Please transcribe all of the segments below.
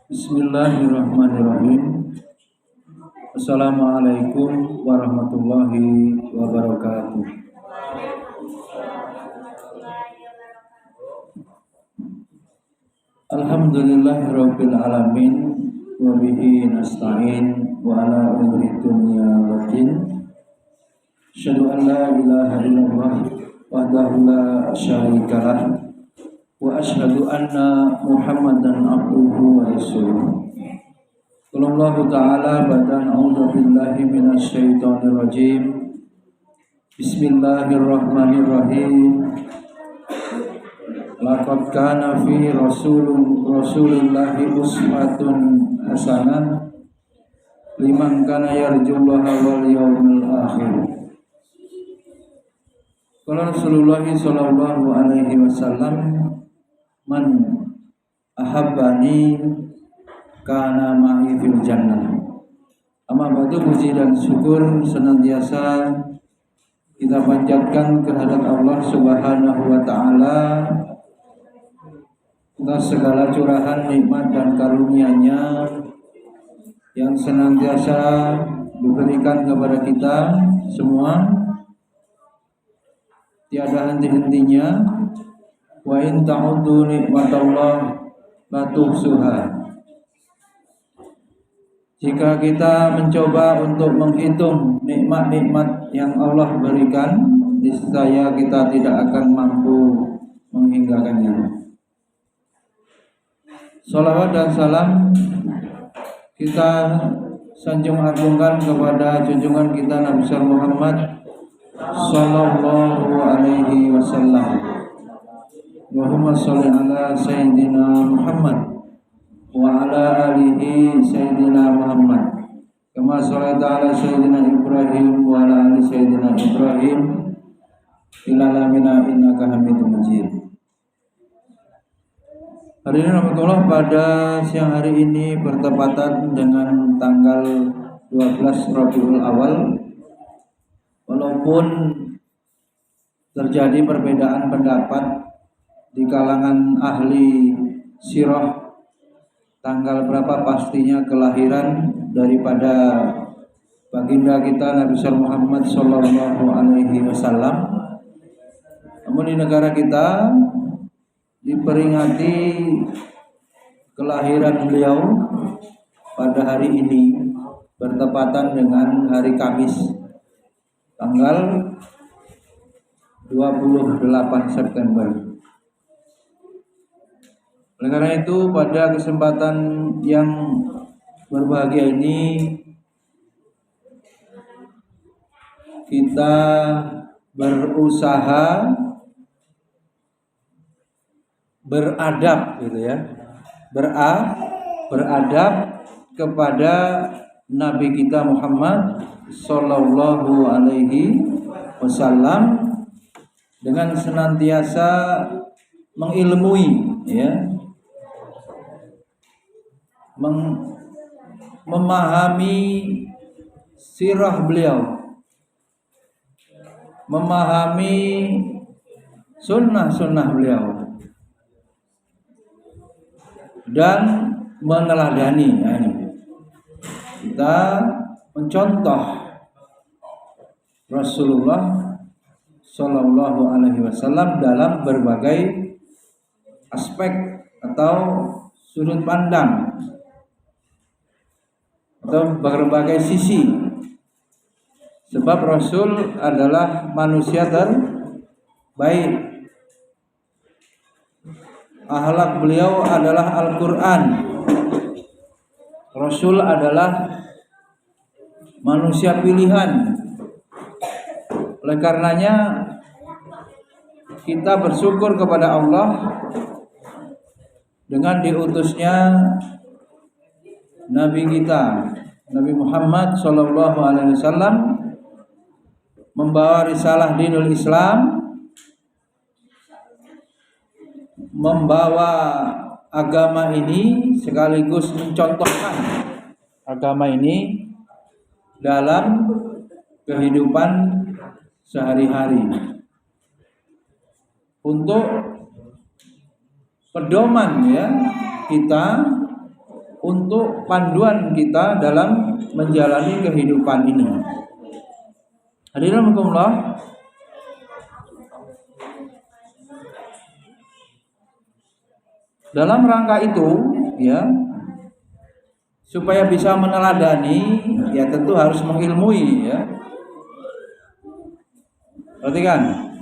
Bismillahirrahmanirrahim. Assalamualaikum warahmatullahi wabarakatuh. Alhamdulillahirabbil alamin wa bihi nasta'in wa ala umuri dunya waddin. Asyhadu an la ilaha illallah wahdahu la syarikalah wa asyhadu anna Muhammadan abduhu wa rasuluh. Qala Allah Ta'ala ba'da a'udzu billahi minasy syaithanir rajim. Bismillahirrahmanirrahim. Laqad kana fi rasulillahi uswatun hasanah liman kana yarjullaha wal yawmil akhir. Qala Rasulullah sallallahu alaihi wasallam, man ahabbani kana ma'i fil jannah. Amma ba'du, puji dan syukur senantiasa kita panjatkan kehadirat Allah Subhanahu wa taala atas segala curahan nikmat dan karunia-Nya yang senantiasa diberikan kepada kita semua tiada henti-hentinya. Wa in ta'uddu nikmatallah la tuhsuha. Jika kita mencoba untuk menghitung nikmat-nikmat yang Allah berikan, niscaya kita tidak akan mampu menghinggakannya. Salawat dan salam kita sanjung agungkan kepada junjungan kita Nabi Muhammad sallallahu alaihi wasallam. Allahumma sholli ala sayyidina Muhammad wa ala alihi sayyidina Muhammad kama shallaita ala sayyidina Ibrahim wa ala ali sayyidina Ibrahim fil alamin innaka Hamidum Majid. Hari ini rahmatullah, pada siang hari ini bertepatan dengan tanggal 12 Rabiul Awal. Walaupun terjadi perbedaan pendapat di kalangan ahli sirah tanggal berapa pastinya kelahiran daripada baginda kita Nabi Muhammad sallallahu alaihi wasallam, namun di negara kita diperingati kelahiran beliau pada hari ini bertepatan dengan hari Kamis tanggal 28 September. Oleh karena itu, pada kesempatan yang berbahagia ini kita berusaha beradab gitu ya. Beradab kepada Nabi kita Muhammad sallallahu alaihi wasallam dengan senantiasa mengilmui ya, memahami sirah beliau, memahami sunnah-sunnah beliau, dan meneladani. Nah, ini kita mencontoh Rasulullah Sallallahu Alaihi Wasallam dalam berbagai aspek atau sudut pandang atau berbagai sisi. Sebab Rasul adalah manusia terbaik. Akhlak beliau adalah Al-Quran. Rasul adalah manusia pilihan. Oleh karenanya kita bersyukur kepada Allah dengan diutusnya Nabi kita Nabi Muhammad SAW membawa risalah dinul Islam, membawa agama ini sekaligus mencontohkan agama ini dalam kehidupan sehari-hari untuk pedoman ya kita untuk panduan kita dalam menjalani kehidupan ini. Hadirin rahimakumullah, dalam rangka itu ya, supaya bisa meneladani ya tentu harus mengilmui ya. Perhatikan,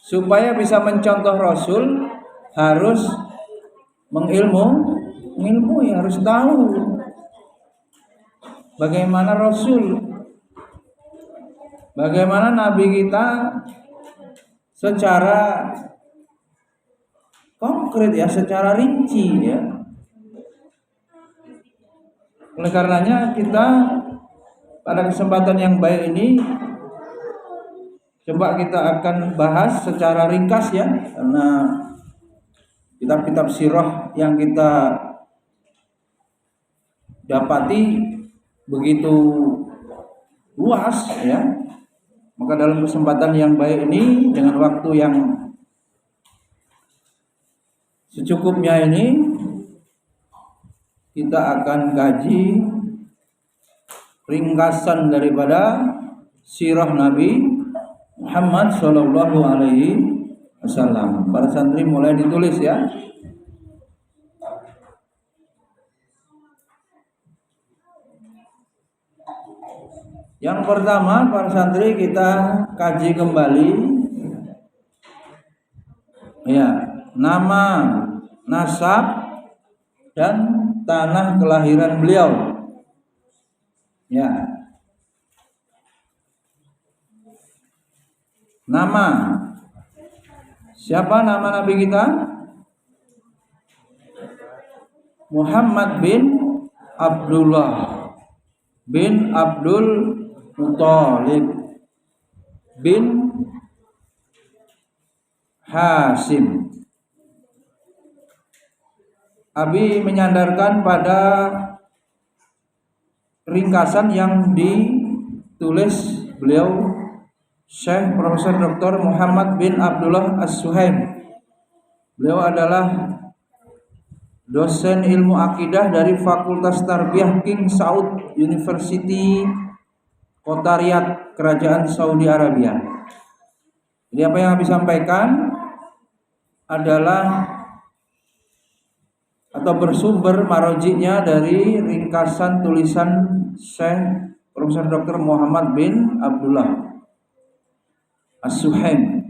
supaya bisa mencontoh Rasul harus mengilmui, harus tahu bagaimana Rasul, bagaimana Nabi kita secara konkret ya, secara rinci ya. Oleh karenanya kita pada kesempatan yang baik ini coba kita akan bahas secara ringkas ya, karena kitab-kitab sirah yang kita dapati begitu luas ya. Maka dalam kesempatan yang baik ini dengan waktu yang secukupnya ini kita akan kaji ringkasan daripada sirah Nabi Muhammad Shallallahu Alaihi Wasallam. Para santri mulai ditulis ya. Yang pertama, para santri kita kaji kembali ya, nama, nasab dan tanah kelahiran beliau ya. Nama, siapa nama Nabi kita? Muhammad bin Abdullah bin Abdul Muthalib bin Hasim. Abi menyandarkan pada ringkasan yang ditulis beliau Syekh Profesor Dr. Muhammad bin Abdullah As-Suhaim. Beliau adalah dosen ilmu akidah dari Fakultas Tarbiyah King Saud University, Kota Riyadh, Kerajaan Saudi Arabia. Jadi apa yang Abi sampaikan adalah atau bersumber marojiknya dari ringkasan tulisan Syekh Profesor Dr. Muhammad bin Abdullah As-Suhaim.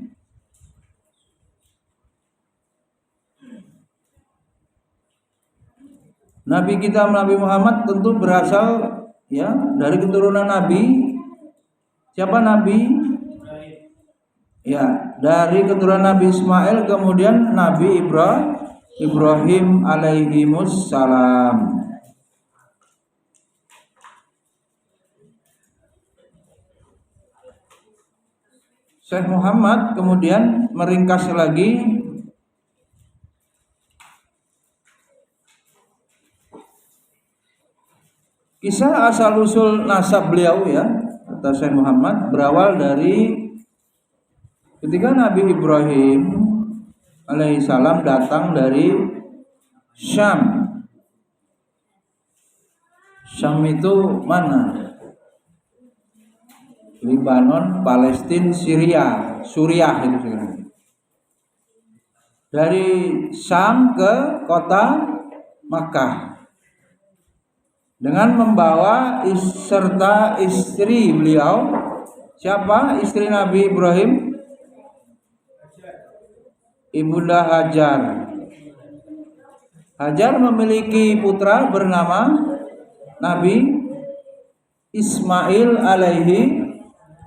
Nabi kita Nabi Muhammad tentu berasal ya dari keturunan Nabi. Siapa Nabi? Ya, dari keturunan Nabi Ismail, kemudian Nabi Ibrahim alaihimussalam. Syekh Muhammad kemudian meringkas lagi kisah asal usul nasab beliau ya, kata Syekh Muhammad, berawal dari ketika Nabi Ibrahim alaihissalam datang dari Syam. Syam itu mana? Lebanon, Palestina, Suriah itu sekarang. Dari Syam ke kota Makkah dengan membawa serta istri beliau. Siapa istri Nabi Ibrahim? Ibunda Hajar. Hajar memiliki putra bernama Nabi Ismail alaihi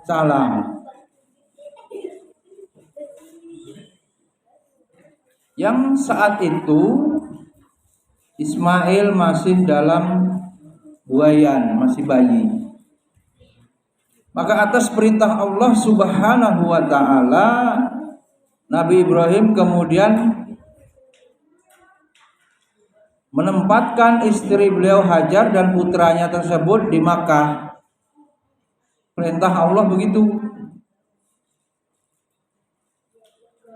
salam. Yang saat itu Ismail masih dalam buayan, masih bayi. Maka atas perintah Allah Subhanahu wa taala, Nabi Ibrahim kemudian menempatkan istri beliau Hajar dan putranya tersebut di Makkah. Perintah Allah begitu.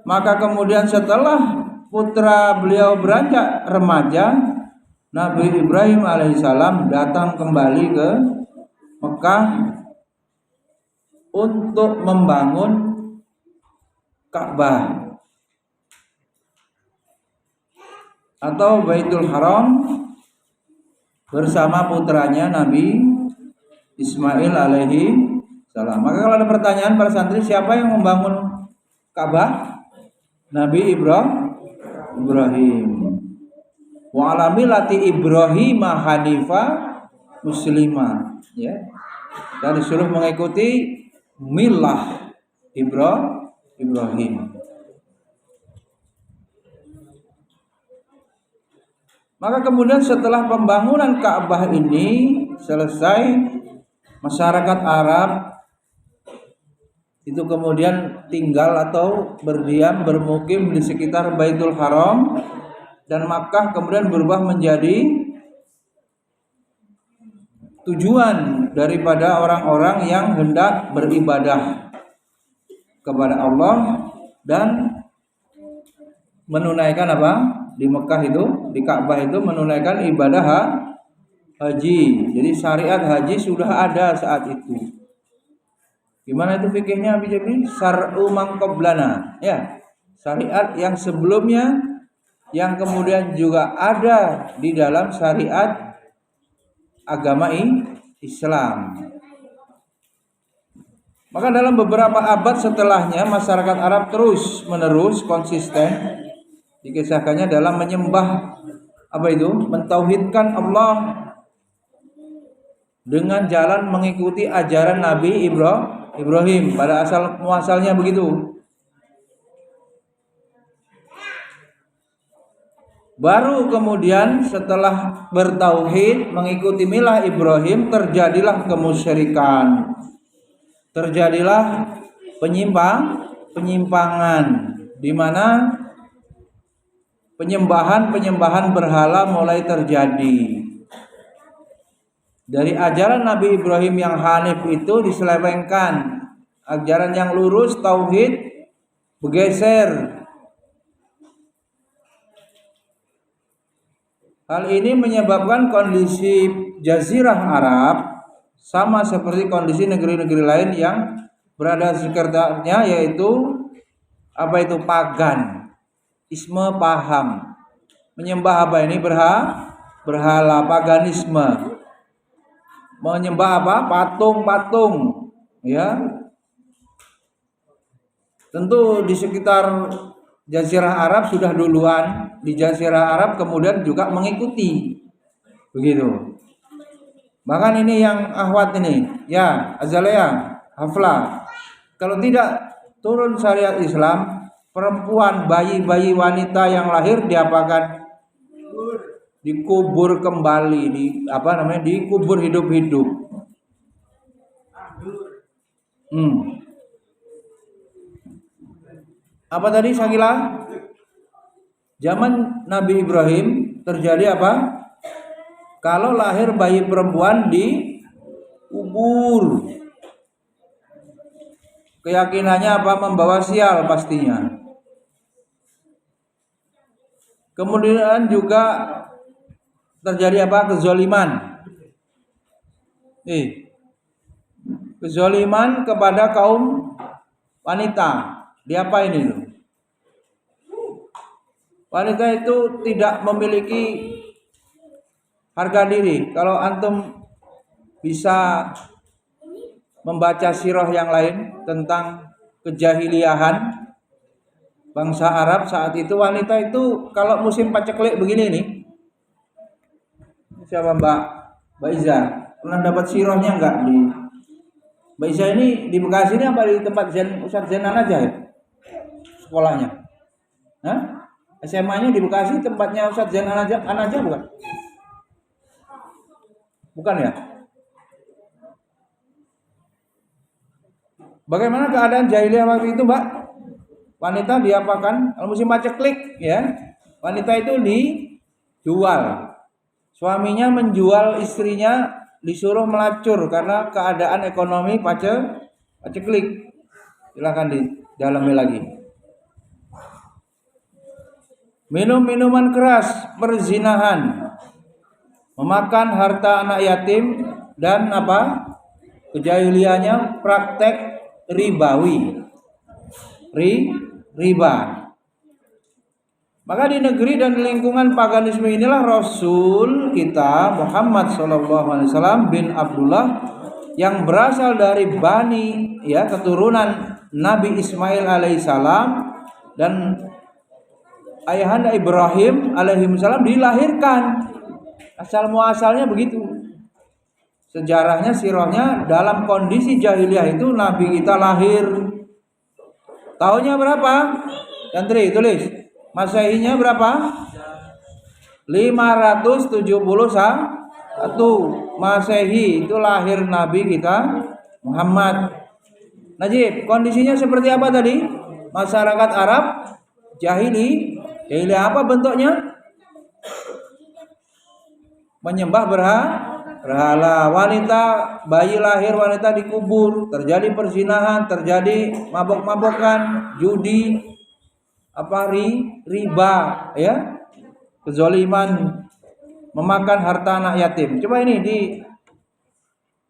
Maka kemudian setelah putra beliau beranjak remaja, Nabi Ibrahim alaihissalam datang kembali ke Mekah untuk membangun Ka'bah atau Baitul Haram bersama putranya Nabi Ismail alaihi salam. Maka kalau ada pertanyaan para santri, siapa yang membangun Ka'bah? Nabi Ibrahim. Wa ala millati Ibrahim hanifa muslimah, ya. Dan disuruh mengikuti milah Ibrahim. Maka kemudian setelah pembangunan Ka'bah ini selesai, masyarakat Arab itu kemudian tinggal atau berdiam bermukim di sekitar Baitul Haram, dan Makkah kemudian berubah menjadi tujuan daripada orang-orang yang hendak beribadah kepada Allah dan menunaikan apa? Di Mekah itu, di Ka'bah itu menunaikan ibadah haji. Jadi syariat haji sudah ada saat itu. Gimana itu fikihnya Abi Jabri? Syar'u man qablana, ya. Syariat yang sebelumnya yang kemudian juga ada di dalam syariat agama Islam. Maka dalam beberapa abad setelahnya masyarakat Arab terus menerus konsisten dikisahkannya dalam menyembah apa itu? Mentauhidkan Allah dengan jalan mengikuti ajaran Nabi Ibrahim. Pada asal muasalnya begitu. Baru kemudian setelah bertauhid mengikuti milah Ibrahim terjadilah kemusyrikan. Terjadilah penyimpangan di mana penyembahan berhala mulai terjadi. Dari ajaran Nabi Ibrahim yang hanif itu diselewengkan. Ajaran yang lurus tauhid bergeser. Hal ini menyebabkan kondisi Jazirah Arab sama seperti kondisi negeri-negeri lain yang berada di sekitarnya, yaitu apa itu? Pagan, isme paham, menyembah apa ini? Berhala, paganisme, menyembah apa? Patung-patung, ya. Tentu di sekitar Jazirah Arab sudah duluan, di Jazirah Arab kemudian juga mengikuti, begitu. Bahkan ini yang akhwat ini, ya Azalea, Hafla, kalau tidak turun syariat Islam, perempuan, bayi wanita yang lahir diapakan? Dikubur kembali, dikubur hidup-hidup. Apa tadi Sakila? Zaman Nabi Ibrahim terjadi apa? Kalau lahir bayi perempuan dikubur. Keyakinannya apa? Membawa sial pastinya. Kemudian juga terjadi apa? Kezaliman. Kezaliman kepada kaum wanita. Diapain itu? Wanita itu tidak memiliki harga diri. Kalau antum bisa membaca sirah yang lain tentang kejahiliahan bangsa Arab saat itu, wanita itu kalau musim paceklik begini nih. Siapa Mbak Iza? Pernah dapat sirahnya enggak di Mbak Iza ini di Bekasi ini apa di tempat Ustaz Zenan aja ya? Sekolahnya. SMA-nya di Bekasi, tempatnya Ustaz Zenan aja bukan? Bukan ya? Bagaimana keadaan jahiliyah waktu itu, Mbak? Wanita diapakan? Kalau musim paceklik, ya. Wanita itu dijual. Suaminya menjual istrinya, disuruh melacur karena keadaan ekonomi paceklik. Silakan didalami lagi. Minum minuman keras, perzinahan. memakan harta anak yatim, dan apa? Kejahiliannya praktek ribawi. Riba. Maka di negeri dan lingkungan paganisme inilah Rasul kita Muhammad SAW bin Abdullah yang berasal dari Bani, ya, keturunan Nabi Ismail alaihissalam dan ayahanda Ibrahim alaihissalam dilahirkan. Asal muasalnya begitu. Sejarahnya, sirahnya, dalam kondisi jahiliyah itu Nabi kita lahir. Tahunnya berapa? Yantri tulis. Masehinya berapa? 571 Masehi itu lahir Nabi kita Muhammad. Najib, kondisinya seperti apa tadi? Masyarakat Arab jahiliyah apa bentuknya? Menyembah berhala. Wanita, bayi lahir wanita dikubur, terjadi perzinahan, terjadi mabok-mabokan, judi, riba, ya, kezaliman, memakan harta anak yatim. Coba ini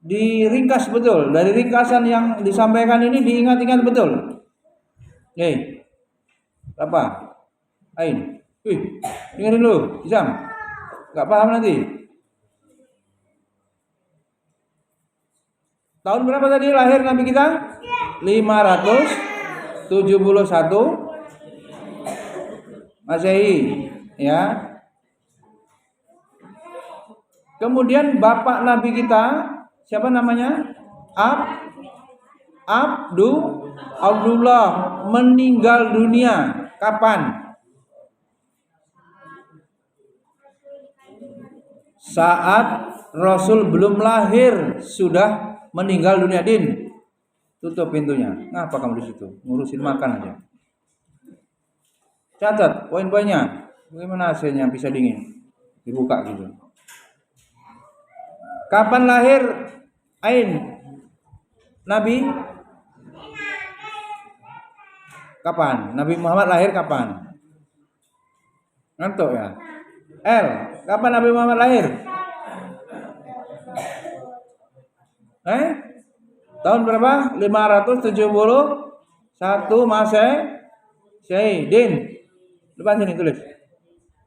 diringkas betul. Dari ringkasan yang disampaikan ini diingat-ingat betul. Apa? Ain. Dengerin dulu, Izam. Enggak paham nanti. Tahun berapa tadi lahir Nabi kita? 571 Masehi, ya. Kemudian bapak Nabi kita siapa namanya? Abdullah meninggal dunia kapan? Saat Rasul belum lahir sudah meninggal dunia. Din, tutup pintunya. Ngapa kamu di situ? Ngurusin makan aja. Catat poin-poinnya. Bagaimana hasilnya bisa dingin? Dibuka gitu. Kapan lahir Ain? Nabi? Kapan? Nabi Muhammad lahir kapan? Ngantuk ya? Kapan Nabi Muhammad lahir? Tahun berapa? 571 Masehi. Din, depan sini tulis.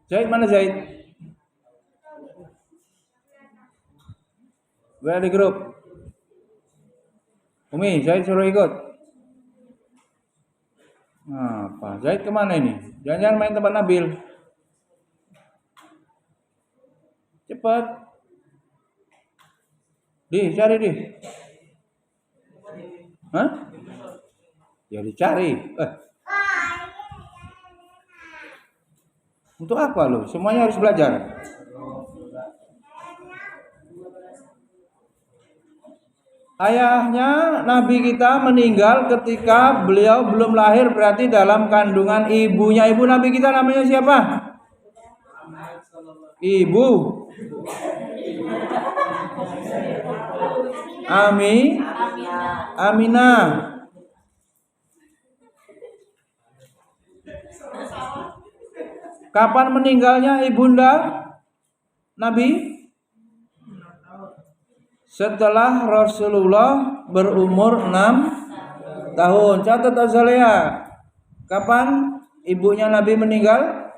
Zaid mana Zaid? Di grup. Umi, Zaid suruh ikut. Apa? Zaid kemana ini? Jangan-jangan main tempat Nabil. Cepat. Cari. Hah? Ya dicari. Untuk apa lo? Semuanya harus belajar. Ayahnya Nabi kita meninggal ketika beliau belum lahir, berarti dalam kandungan ibunya. Ibu Nabi kita namanya siapa? Ibu Aminah. Kapan meninggalnya ibunda Nabi? Setelah Rasulullah berumur 6 tahun. Catat Azalea. Kapan ibunya Nabi meninggal?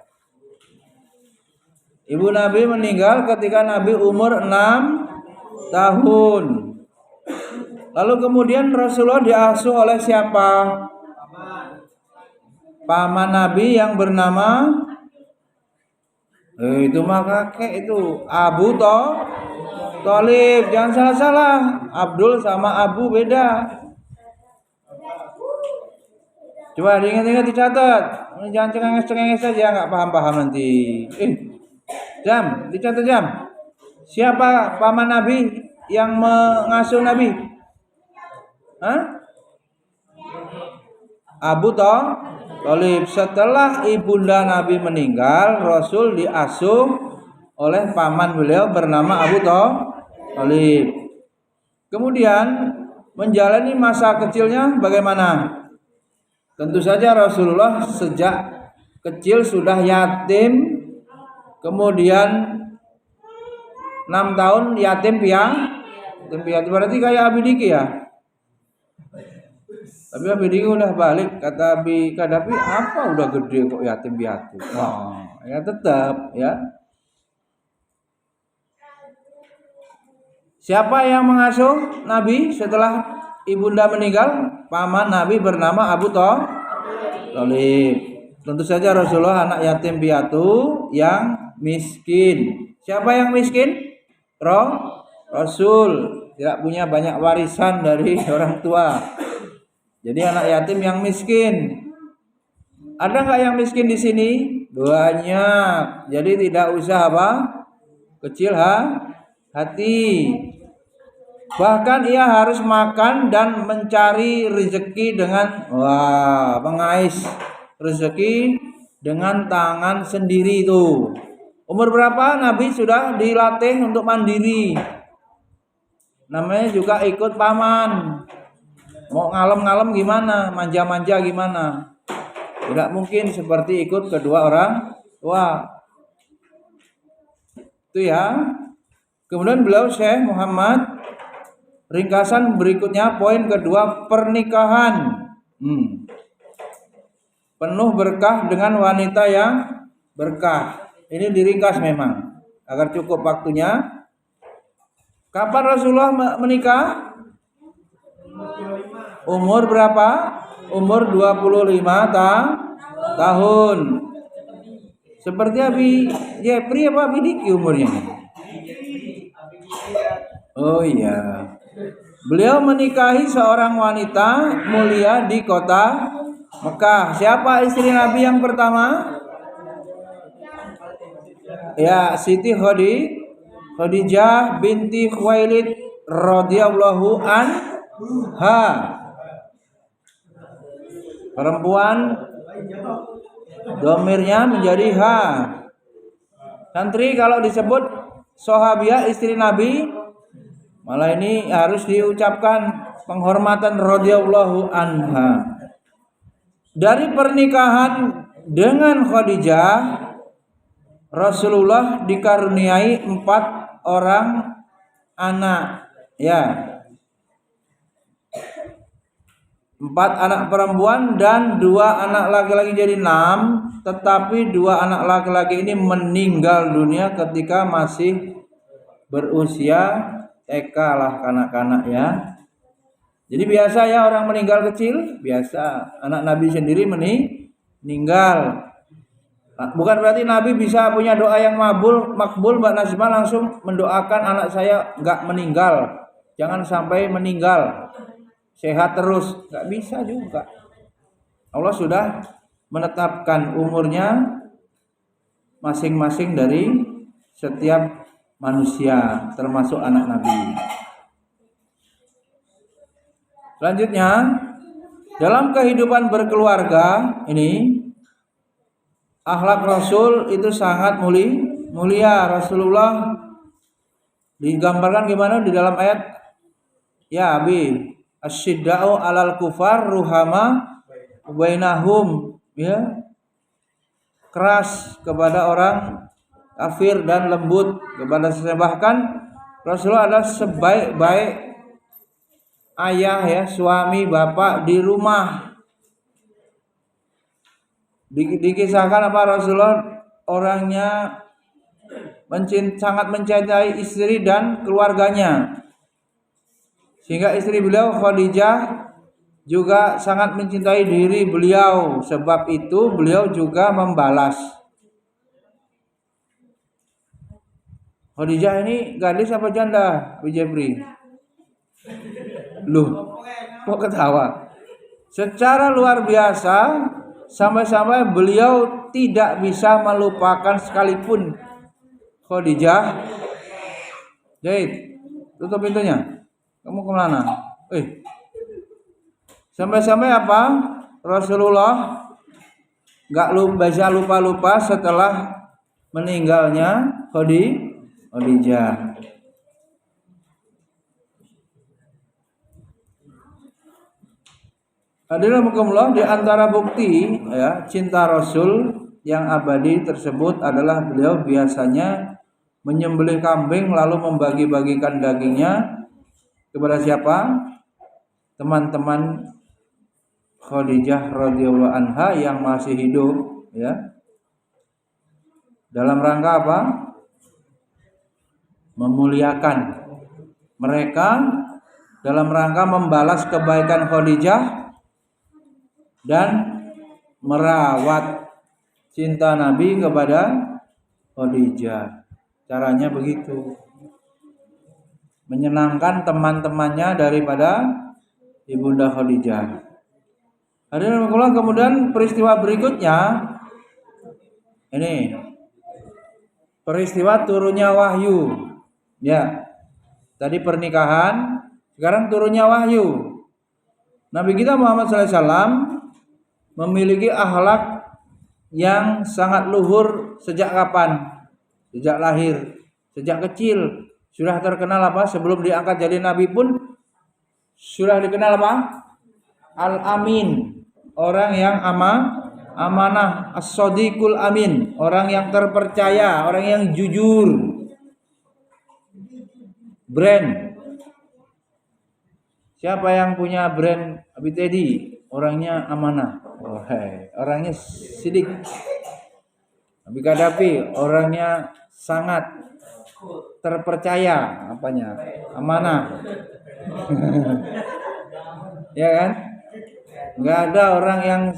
Ibu Nabi meninggal ketika Nabi umur 6 tahun. Lalu kemudian Rasulullah diasuh oleh siapa? Paman Nabi yang bernama itu mah kakek itu Abu Thalib. Jangan salah-salah, Abdul sama Abu beda. Coba diingat-ingat, dicatat. Jangan cengenges saja, nggak paham-paham nanti. Jam, dicatat Jam. Siapa paman Nabi yang mengasuh Nabi? Abu Thalib. Setelah ibunda Nabi meninggal, Rasul diasuh oleh paman beliau bernama Abu Thalib. Kemudian menjalani masa kecilnya bagaimana? Tentu saja Rasulullah sejak kecil sudah yatim, kemudian 6 tahun yatim piatu berarti kayak Abi Diki ya. Tapi Abi Diki udah balik, kata Abi Kadapi, apa udah gede kok yatim piatu. Ya tetap ya. Siapa yang mengasuh Nabi setelah ibunda meninggal? Paman Nabi bernama Abu Thalib. Tentu saja Rasulullah anak yatim piatu yang miskin. Siapa yang miskin? Rasul tidak punya banyak warisan dari orang tua. Jadi anak yatim yang miskin. Ada nggak yang miskin di sini? Banyak. Jadi tidak usah kecil hati. Bahkan ia harus makan dan mencari rezeki dengan mengais rezeki dengan tangan sendiri itu. Umur berapa Nabi sudah dilatih untuk mandiri? Namanya juga ikut paman. Mau ngalem-ngalem gimana? Manja-manja gimana? Tidak mungkin seperti ikut kedua orang tua. Itu ya. Kemudian beliau Syekh Muhammad ringkasan berikutnya, poin kedua, pernikahan penuh berkah dengan wanita yang berkah. Ini diringkas memang agar cukup waktunya. Kapan Rasulullah menikah? Umur berapa? Umur 25 tahun. Seperti Abi Jepri apa Abi Diki umurnya? Oh iya. Beliau menikahi seorang wanita mulia di kota Mekah. Siapa istri Nabi yang pertama? Ya, Siti Khadijah binti Khuwailid radhiyallahu anha. Perempuan domirnya menjadi ha. Santri kalau disebut sahabiah istri Nabi, malah ini harus diucapkan penghormatan radhiyallahu anha. Dari pernikahan dengan Khadijah, Rasulullah dikaruniai 4 orang anak, ya. 4 anak perempuan dan 2 anak laki-laki, jadi 6. Tetapi 2 anak laki-laki ini meninggal dunia ketika masih berusia TK lah, kanak-kanak ya. Jadi biasa ya orang meninggal kecil, biasa. Anak Nabi sendiri meninggal. Bukan berarti Nabi bisa punya doa yang makbul Mbak Nasma langsung mendoakan anak saya enggak meninggal. Jangan sampai meninggal. Sehat terus, enggak bisa juga. Allah sudah menetapkan umurnya masing-masing dari setiap manusia, termasuk anak Nabi. Selanjutnya, dalam kehidupan berkeluarga ini, akhlak Rasul itu sangat mulia. Rasulullah digambarkan gimana di dalam ayat? Ya, Abi, asyidda'u 'alal kufar ruhama bainahum, ya. Keras kepada orang kafir dan lembut kepada sesama. Bahkan Rasulullah adalah sebaik-baik ayah ya, suami, bapak di rumah. Dikisahkan apa Rasulullah orangnya sangat mencintai istri dan keluarganya. Sehingga istri beliau Khadijah juga sangat mencintai diri beliau. Sebab itu beliau juga membalas. Khadijah ini gadis apa janda, Bu Jebri? Loh, kok ketawa? Secara luar biasa, sampai-sampai beliau tidak bisa melupakan sekalipun Khadijah. Zaid, tutup pintunya. Kamu kemana? Sampai-sampai apa? Rasulullah nggak bisa lupa setelah meninggalnya Khadijah. Hadirin rahimakumullah, di antara bukti ya cinta Rasul yang abadi tersebut adalah beliau biasanya menyembelih kambing lalu membagi-bagikan dagingnya kepada siapa? Teman-teman Khadijah radhiyallahu anha yang masih hidup, ya. Dalam rangka apa? Memuliakan mereka, dalam rangka membalas kebaikan Khadijah dan merawat cinta Nabi kepada Khadijah. Caranya begitu. Menyenangkan teman-temannya daripada Ibunda Khadijah. Hadirin kemudian peristiwa berikutnya ini peristiwa turunnya wahyu. Ya. Tadi pernikahan, sekarang turunnya wahyu. Nabi kita Muhammad SAW memiliki akhlak yang sangat luhur sejak kapan? Sejak lahir, sejak kecil sudah terkenal apa? Sebelum diangkat jadi nabi pun sudah dikenal apa? Al-Amin, orang yang amanah, as-sadiqul amin, orang yang terpercaya, orang yang jujur. Brand. Siapa yang punya brand Abi Teddy? Orangnya amanah. Orangnya sidik. Abi Kadapi orangnya sangat terpercaya, apanya? Amanah. Ya kan? Enggak ada orang yang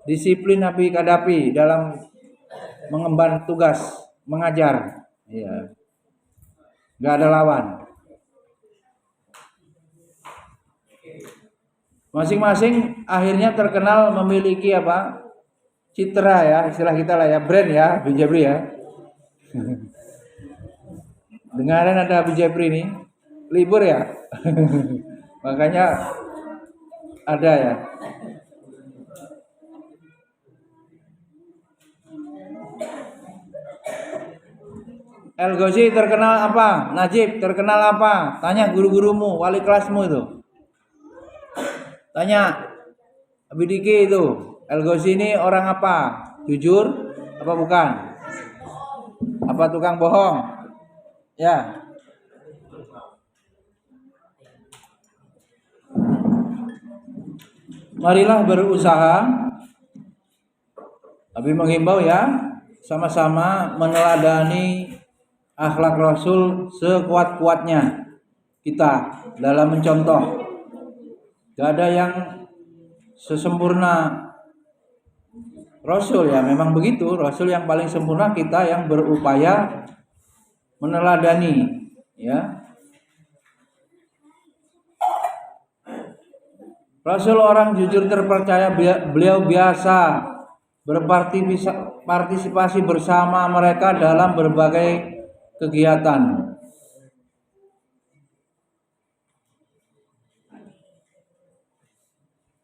sedisiplin Abi Kadapi dalam mengemban tugas mengajar. Ya. Enggak ada lawan. Masing-masing akhirnya terkenal memiliki apa? Citra ya, istilah kita lah ya, brand ya, Abi Jabri ya. Dengaran ada Abi Jabri nih, libur ya. Makanya ada ya. El Ghazi terkenal apa? Najib terkenal apa? Tanya guru-gurumu, wali kelasmu itu. Tanya Abi Diki itu, El Ghazi ini orang apa? Jujur apa bukan? Apa tukang bohong? Ya. Marilah berusaha. Abi menghimbau ya, sama-sama meneladani akhlak Rasul sekuat-kuatnya kita dalam mencontoh. Gak ada yang sesempurna Rasul ya, memang begitu. Rasul yang paling sempurna, kita yang berupaya meneladani ya. Rasul orang jujur terpercaya, beliau biasa berpartisipasi bersama mereka dalam berbagai kegiatan.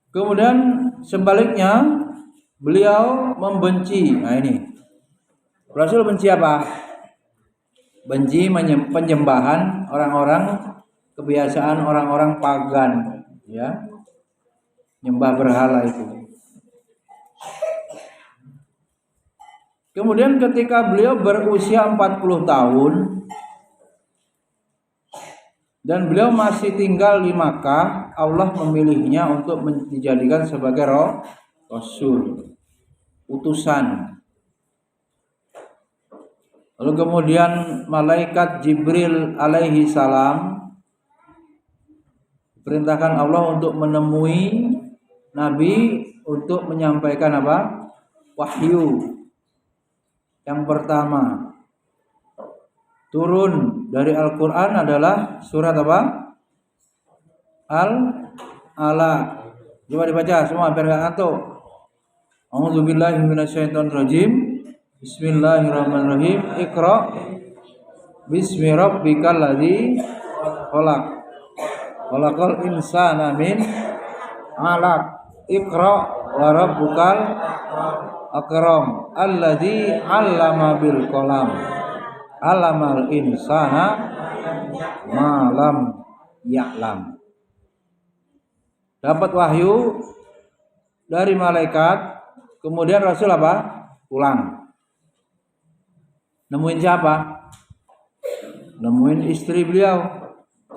Kemudian sebaliknya beliau membenci. Nah ini Rasul benci apa? Benci penyembahan orang-orang, kebiasaan orang-orang pagan ya, nyembah berhala itu. Kemudian ketika beliau berusia 40 tahun dan beliau masih tinggal di Makkah, Allah memilihnya untuk dijadikan sebagai Rasul, utusan. Lalu kemudian malaikat Jibril alaihi salam perintahkan Allah untuk menemui Nabi untuk menyampaikan apa? Wahyu. Yang pertama turun dari Al-Quran adalah surat apa? Al-Alaq. Coba dibaca semua biar gak ngantuk. A'udzubillahi minasyaitonirrajim. Bismillahirrahmanirrahim. Iqra bismi rabbikal ladzi khalaq. Khalaqal insana min 'alaq. Iqra wa rabbukal akram alladzi 'allama bil qalam. 'Allamal insana ma lam ya'lam. Dapat wahyu dari malaikat, kemudian Rasul apa? Pulang. Nemuin siapa? Nemuin istri beliau,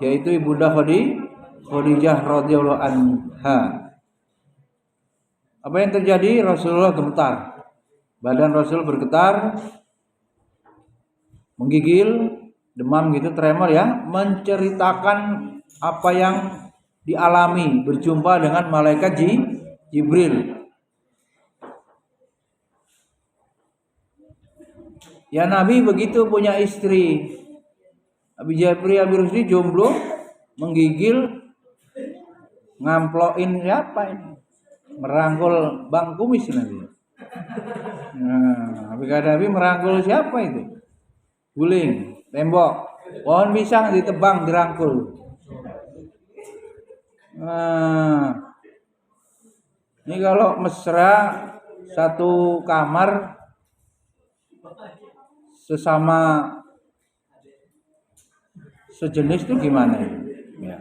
yaitu Ibunda Khadijah radhiyallahu anha. Apa yang terjadi? Rasulullah gemetar. Badan Rasul bergetar, menggigil, demam gitu, tremor ya, menceritakan apa yang dialami berjumpa dengan malaikat Jibril. Ya Nabi begitu punya istri. Abi Rusdi jomblo, menggigil, ngamploin siapa ini? Merangkul Bang Kumis Nabi. Nah, Nabi merangkul siapa itu? Guling, tembok, pohon pisang ditebang, dirangkul. Nah, ini kalau mesra satu kamar sesama sejenis itu gimana ya?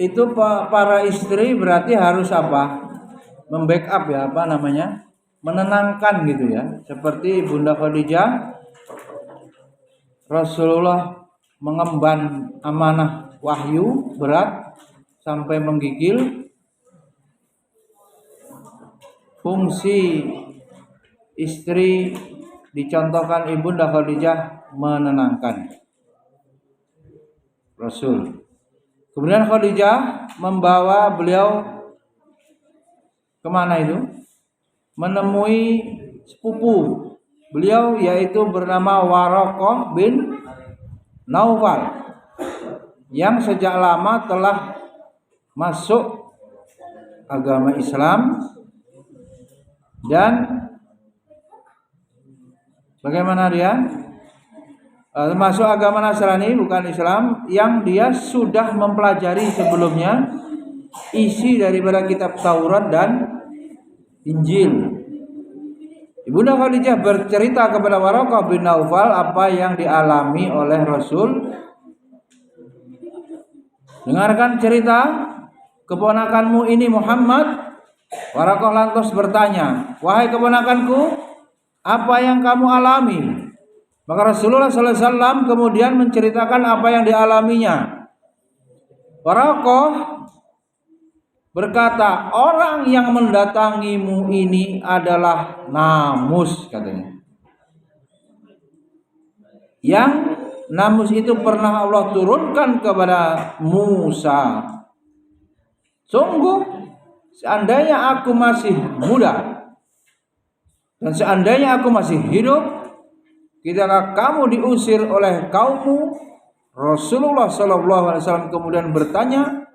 Itu para istri berarti harus apa? Membackup ya, apa namanya? Menenangkan gitu ya. Seperti Bunda Khadijah, Rasulullah mengemban amanah wahyu berat sampai menggigil. Fungsi istri dicontohkan Ibunda Khadijah menenangkan Rasul. Kemudian Khadijah membawa beliau kemana itu? Menemui sepupu beliau yaitu bernama Waraqah bin Naufal yang sejak lama telah masuk agama Islam dan bagaimana dia? Masuk agama Nasrani bukan Islam, yang dia sudah mempelajari sebelumnya isi daripada kitab Taurat dan Injil. Ibunda Khadijah bercerita kepada Waraqah bin Naufal apa yang dialami oleh Rasul. Dengarkan cerita keponakanmu ini Muhammad. Waraqah lantas bertanya, wahai keponakanku, apa yang kamu alami? Maka Rasulullah SAW kemudian menceritakan apa yang dialaminya. Waraqah berkata, orang yang mendatangimu ini adalah namus, katanya. Yang namus itu pernah Allah turunkan kepada Musa. Sungguh, seandainya aku masih muda dan seandainya aku masih hidup, ketika kamu diusir oleh kaummu, Rasulullah SAW kemudian bertanya,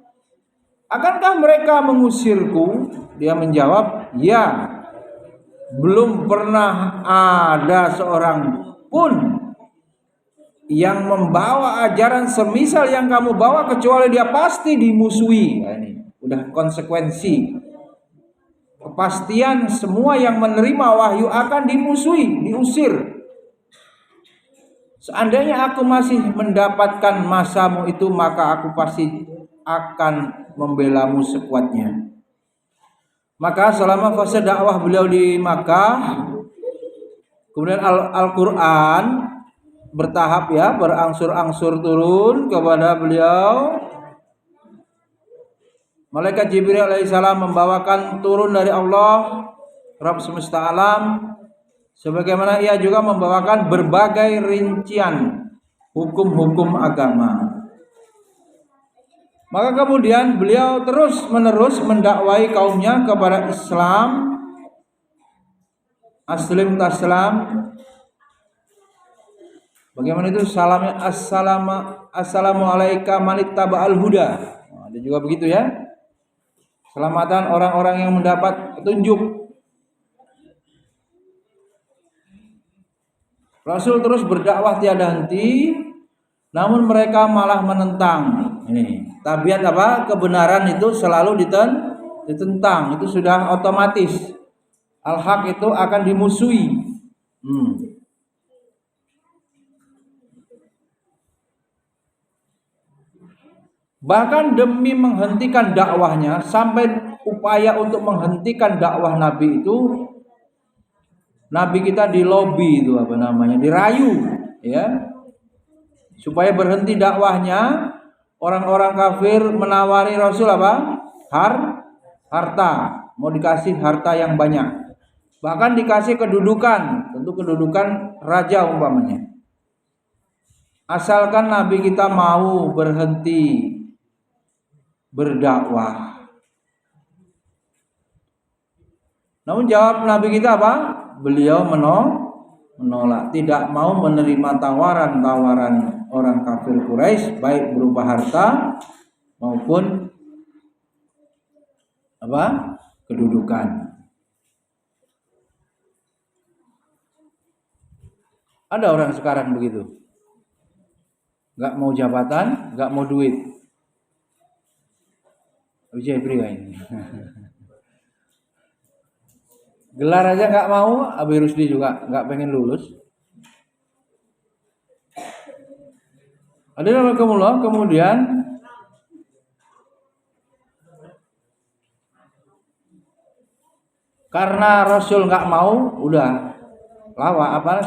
akankah mereka mengusirku? Dia menjawab, ya, belum pernah ada seorang pun yang membawa ajaran semisal yang kamu bawa kecuali dia pasti dimusuhi. Nah, ini udah konsekuensi. Kepastian semua yang menerima wahyu akan dimusuhi, diusir. Seandainya aku masih mendapatkan masamu itu, maka aku pasti akan membelamu sekuatnya. Maka selama fase dakwah beliau di Makkah, kemudian Al-Quran bertahap ya, berangsur-angsur turun kepada beliau. Malaikat Jibril alaihissalam membawakan turun dari Allah, Rabb semesta alam, sebagaimana ia juga membawakan berbagai rincian hukum-hukum agama. Maka kemudian beliau terus menerus mendakwai kaumnya kepada Islam, aslim taslam. Bagaimana itu salamnya? Assalamualaikum manittaba'al huda. Nah, ada juga begitu ya. Selamatan orang-orang yang mendapat petunjuk. Rasul terus berdakwah tiada henti, namun mereka malah menentang. Ini tabiat apa? Kebenaran itu selalu ditentang. Itu sudah otomatis. Al-haq itu akan dimusuhi. Bahkan demi menghentikan dakwahnya, sampai upaya untuk menghentikan dakwah Nabi itu, Nabi kita dilobi itu dirayu ya, supaya berhenti dakwahnya. Orang-orang kafir menawari Rasul apa? Harta, mau dikasih harta yang banyak. Bahkan dikasih kedudukan, tentu kedudukan raja umpamanya. Asalkan Nabi kita mau berhenti berdakwah. Namun jawab Nabi kita apa? Beliau menolak, tidak mau menerima tawaran-tawaran orang kafir Quraisy, baik berupa harta maupun kedudukan. Ada orang sekarang begitu, nggak mau jabatan, nggak mau duit. Ini gelar aja nggak mau. Abi Rusdi juga nggak pengen lulus. Kemudian karena Rasul nggak mau, udah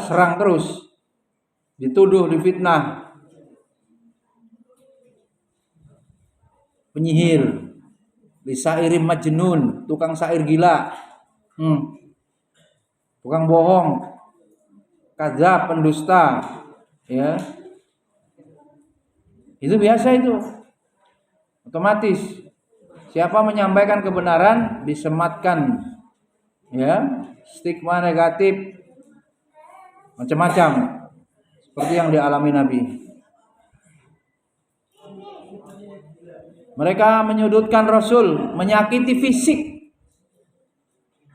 serang terus, dituduh, difitnah, penyihir, disairim majnun, tukang syair gila, tukang bohong, kadzab, pendusta, ya. Itu biasa itu. Otomatis siapa menyampaikan kebenaran disematkan ya, stigma negatif macam-macam seperti yang dialami Nabi. Mereka menyudutkan Rasul, menyakiti fisik.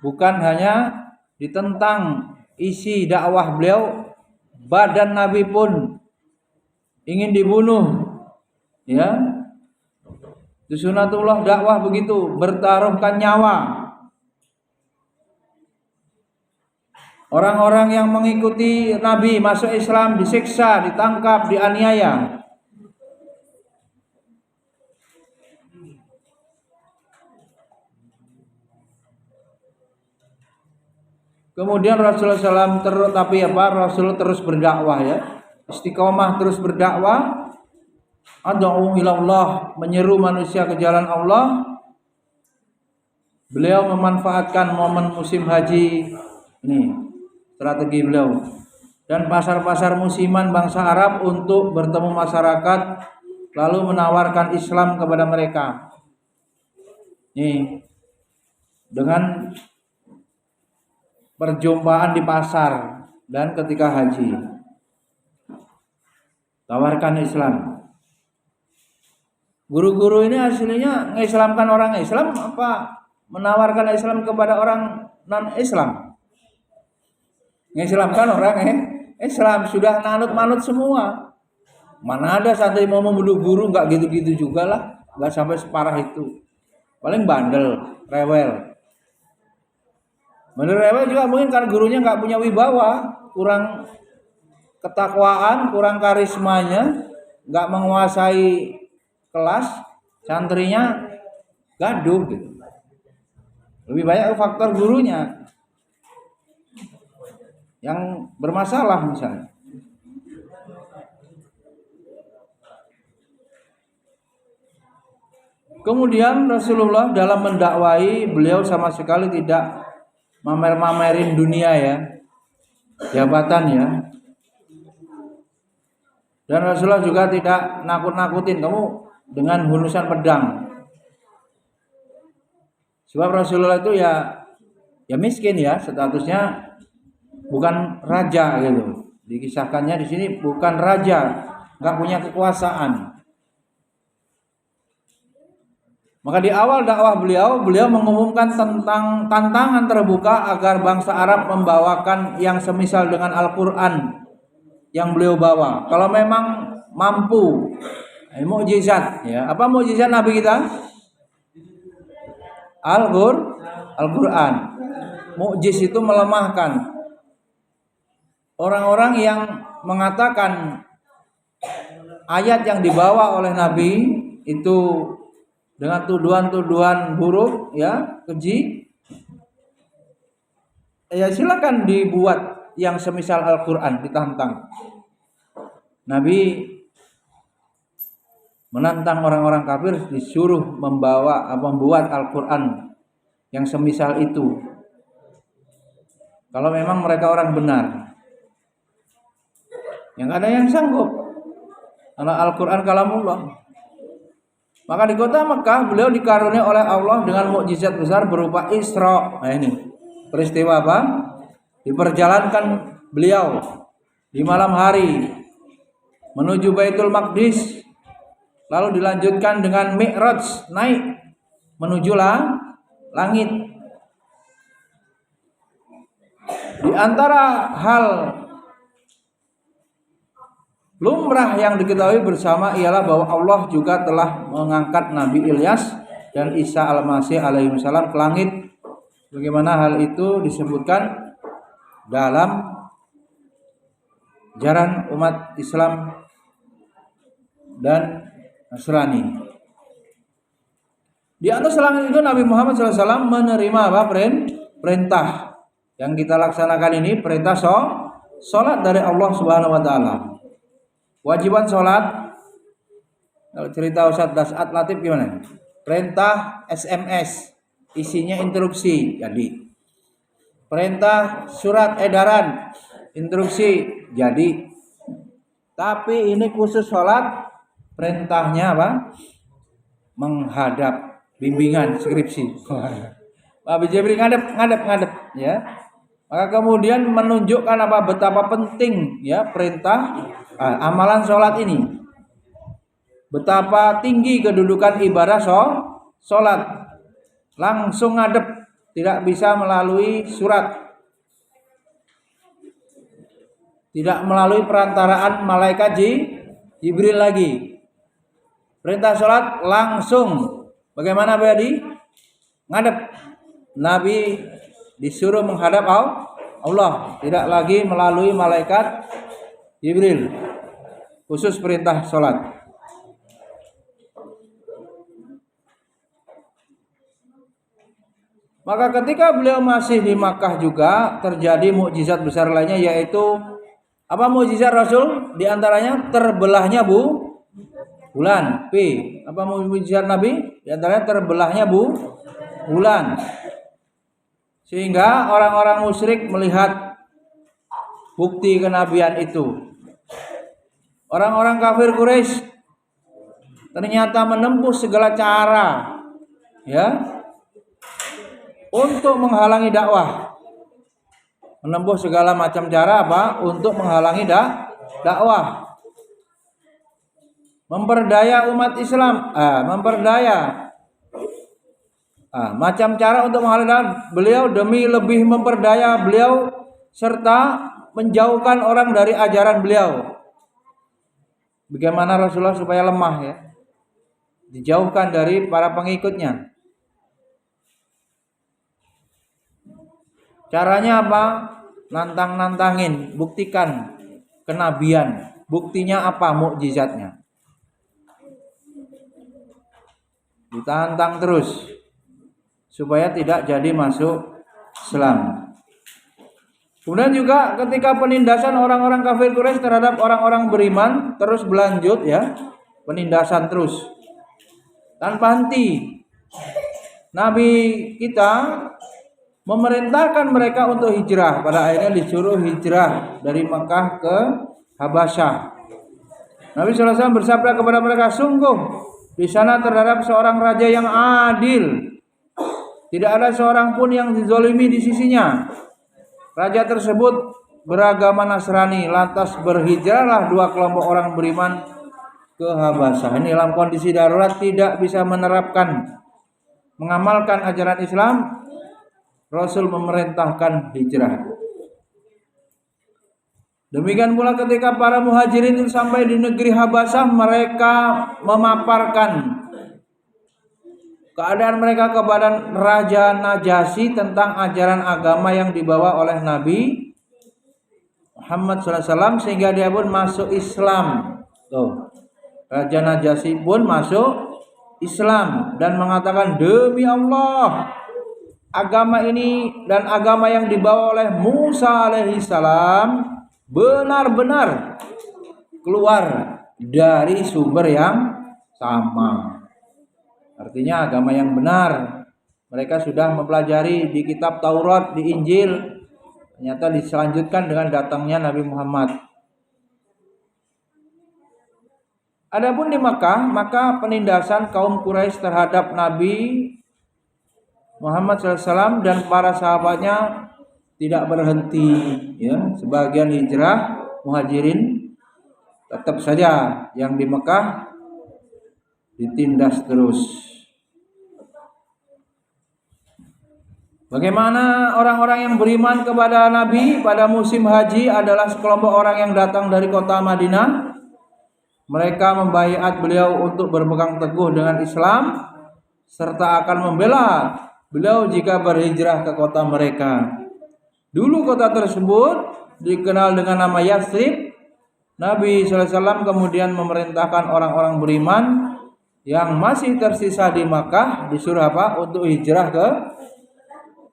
Bukan hanya ditentang isi dakwah beliau, badan Nabi pun ingin dibunuh. Ya. Itu sunatullah dakwah begitu, bertaruhkan nyawa. Orang-orang yang mengikuti Nabi masuk Islam disiksa, ditangkap, dianiaya. Kemudian Rasulullah SAW Rasul terus berdakwah ya, istiqomah terus berdakwah. Ad'u ilallah, menyeru manusia ke jalan Allah. Beliau memanfaatkan momen musim haji ini, strategi beliau, dan pasar-pasar musiman bangsa Arab untuk bertemu masyarakat, lalu menawarkan Islam kepada mereka. Nih, dengan perjumpaan di pasar dan ketika haji, tawarkan Islam. Guru-guru ini aslinya mengislamkan orang Islam apa menawarkan Islam kepada orang non-Islam? Mengislamkan orang Islam, sudah manut semua. Mana ada santri mau membunuh guru, nggak gitu-gitu juga lah, nggak sampai separah itu. Paling bandel, rewel. Bener rewel juga mungkin karena gurunya nggak punya wibawa, kurang ketakwaan, kurang karismanya, nggak menguasai kelas, santrinya gaduh gitu. Lebih banyak faktor gurunya yang bermasalah misalnya. Kemudian Rasulullah dalam mendakwai, beliau sama sekali tidak mamer-mamerin dunia ya, jabatan ya. Dan Rasulullah juga tidak nakut-nakutin kamu dengan hunusan pedang. Sebab Rasulullah itu ya miskin ya, statusnya bukan raja gitu. Dikisahkannya di sini bukan raja, nggak punya kekuasaan. Maka di awal dakwah beliau mengumumkan tentang tantangan terbuka agar bangsa Arab membawakan yang semisal dengan Al-Quran yang beliau bawa. Kalau memang mampu, mukjizat ya. Apa mukjizat Nabi kita? Al-Quran. Mukjiz itu melemahkan. Orang-orang yang mengatakan ayat yang dibawa oleh Nabi itu dengan tuduhan-tuduhan buruk, ya, keji, ya silakan dibuat yang semisal Al-Quran, ditantang. Nabi menantang orang-orang kafir, disuruh membuat Al-Quran yang semisal itu. Kalau memang mereka orang benar, yang ada yang sanggup. Karena Al-Quran kalamullah. Maka di kota Mekah beliau dikaruniai oleh Allah dengan mukjizat besar berupa Isra. Nah ini peristiwa apa? Diperjalankan beliau di malam hari menuju Baitul Maqdis, lalu dilanjutkan dengan Mi'raj, naik menuju langit. Di antara hal lumrah yang diketahui bersama ialah bahwa Allah juga telah mengangkat Nabi Ilyas dan Isa al-Masih alaihissalam ke langit. Bagaimana hal itu disebutkan dalam ajaran umat Islam dan Nasrani. Di atas langit itu Nabi Muhammad SAW menerima apa? Perintah yang kita laksanakan ini, perintah sholat dari Allah Subhanahu Wa Taala. Wajiban sholat, kalau cerita Ustadz Das'at Latif gimana? Perintah SMS, isinya instruksi, jadi. Perintah surat edaran, instruksi, jadi. Tapi ini khusus sholat, perintahnya apa? Menghadap, bimbingan, skripsi. Pak Jabri ngadep, ya. Maka kemudian menunjukkan apa? Betapa penting, ya, perintah amalan sholat ini. Betapa tinggi kedudukan ibadah sholat. Langsung ngadep, tidak bisa melalui surat, tidak melalui perantaraan malaikat Jibril lagi. Perintah sholat langsung. Bagaimana Pak Yadi? Ngadep. Nabi disuruh menghadap Allah, tidak lagi melalui malaikat Jibril. Khusus perintah sholat. Maka ketika beliau masih di Makkah juga terjadi mukjizat besar lainnya, yaitu apa mukjizat Rasul? Di antaranya terbelahnya bulan. Apa mukjizat Nabi? Di antaranya terbelahnya bulan. Sehingga orang-orang musyrik melihat bukti kenabian itu. Orang-orang kafir Quraisy ternyata menempuh segala cara, ya, untuk menghalangi dakwah. Menempuh segala macam cara apa? Untuk menghalangi dakwah. Memperdaya umat Islam, macam cara untuk menghalangi beliau demi lebih memperdaya beliau serta menjauhkan orang dari ajaran beliau. Bagaimana Rasulullah supaya lemah, ya, dijauhkan dari para pengikutnya. Caranya apa? Nantangin, buktikan kenabian. Buktinya apa? Mukjizatnya. Ditantang terus supaya tidak jadi masuk Islam. Kemudian juga ketika penindasan orang-orang kafir Quraisy terhadap orang-orang beriman terus berlanjut, ya, penindasan terus tanpa henti. Nabi kita memerintahkan mereka untuk hijrah. Pada akhirnya disuruh hijrah dari Makkah ke Habasyah. Nabi SAW bersabda kepada mereka, sungguh di sana terhadap seorang raja yang adil. Tidak ada seorang pun yang dizolimi di sisinya. Raja tersebut beragama Nasrani. Lantas berhijrahlah dua kelompok orang beriman ke Habasyah. Ini dalam kondisi darurat, tidak bisa mengamalkan ajaran Islam. Rasul memerintahkan hijrah. Demikian pula ketika para muhajirin itu sampai di negeri Habasyah, mereka memaparkan keadaan mereka kepada Raja Najasyi tentang ajaran agama yang dibawa oleh Nabi Muhammad SAW, sehingga dia pun masuk Islam. Tuh, Raja Najasyi pun masuk Islam dan mengatakan, demi Allah, agama ini dan agama yang dibawa oleh Musa alaihissalam benar-benar keluar dari sumber yang sama. Artinya agama yang benar. Mereka sudah mempelajari di kitab Taurat, di Injil. Ternyata diselanjutkan dengan datangnya Nabi Muhammad. Adapun di Makkah, maka penindasan kaum Quraisy terhadap Nabi Muhammad SAW dan para sahabatnya tidak berhenti. Ya, sebagian hijrah muhajirin tetap saja, yang di Mekah ditindas terus. Bagaimana orang-orang yang beriman kepada Nabi pada musim haji adalah sekelompok orang yang datang dari kota Madinah. Mereka membaiat beliau untuk berpegang teguh dengan Islam serta akan membela beliau jika berhijrah ke kota mereka. Dulu kota tersebut dikenal dengan nama Yathrib. Nabi SAW kemudian memerintahkan orang-orang beriman yang masih tersisa di Makkah disuruh apa? Untuk hijrah ke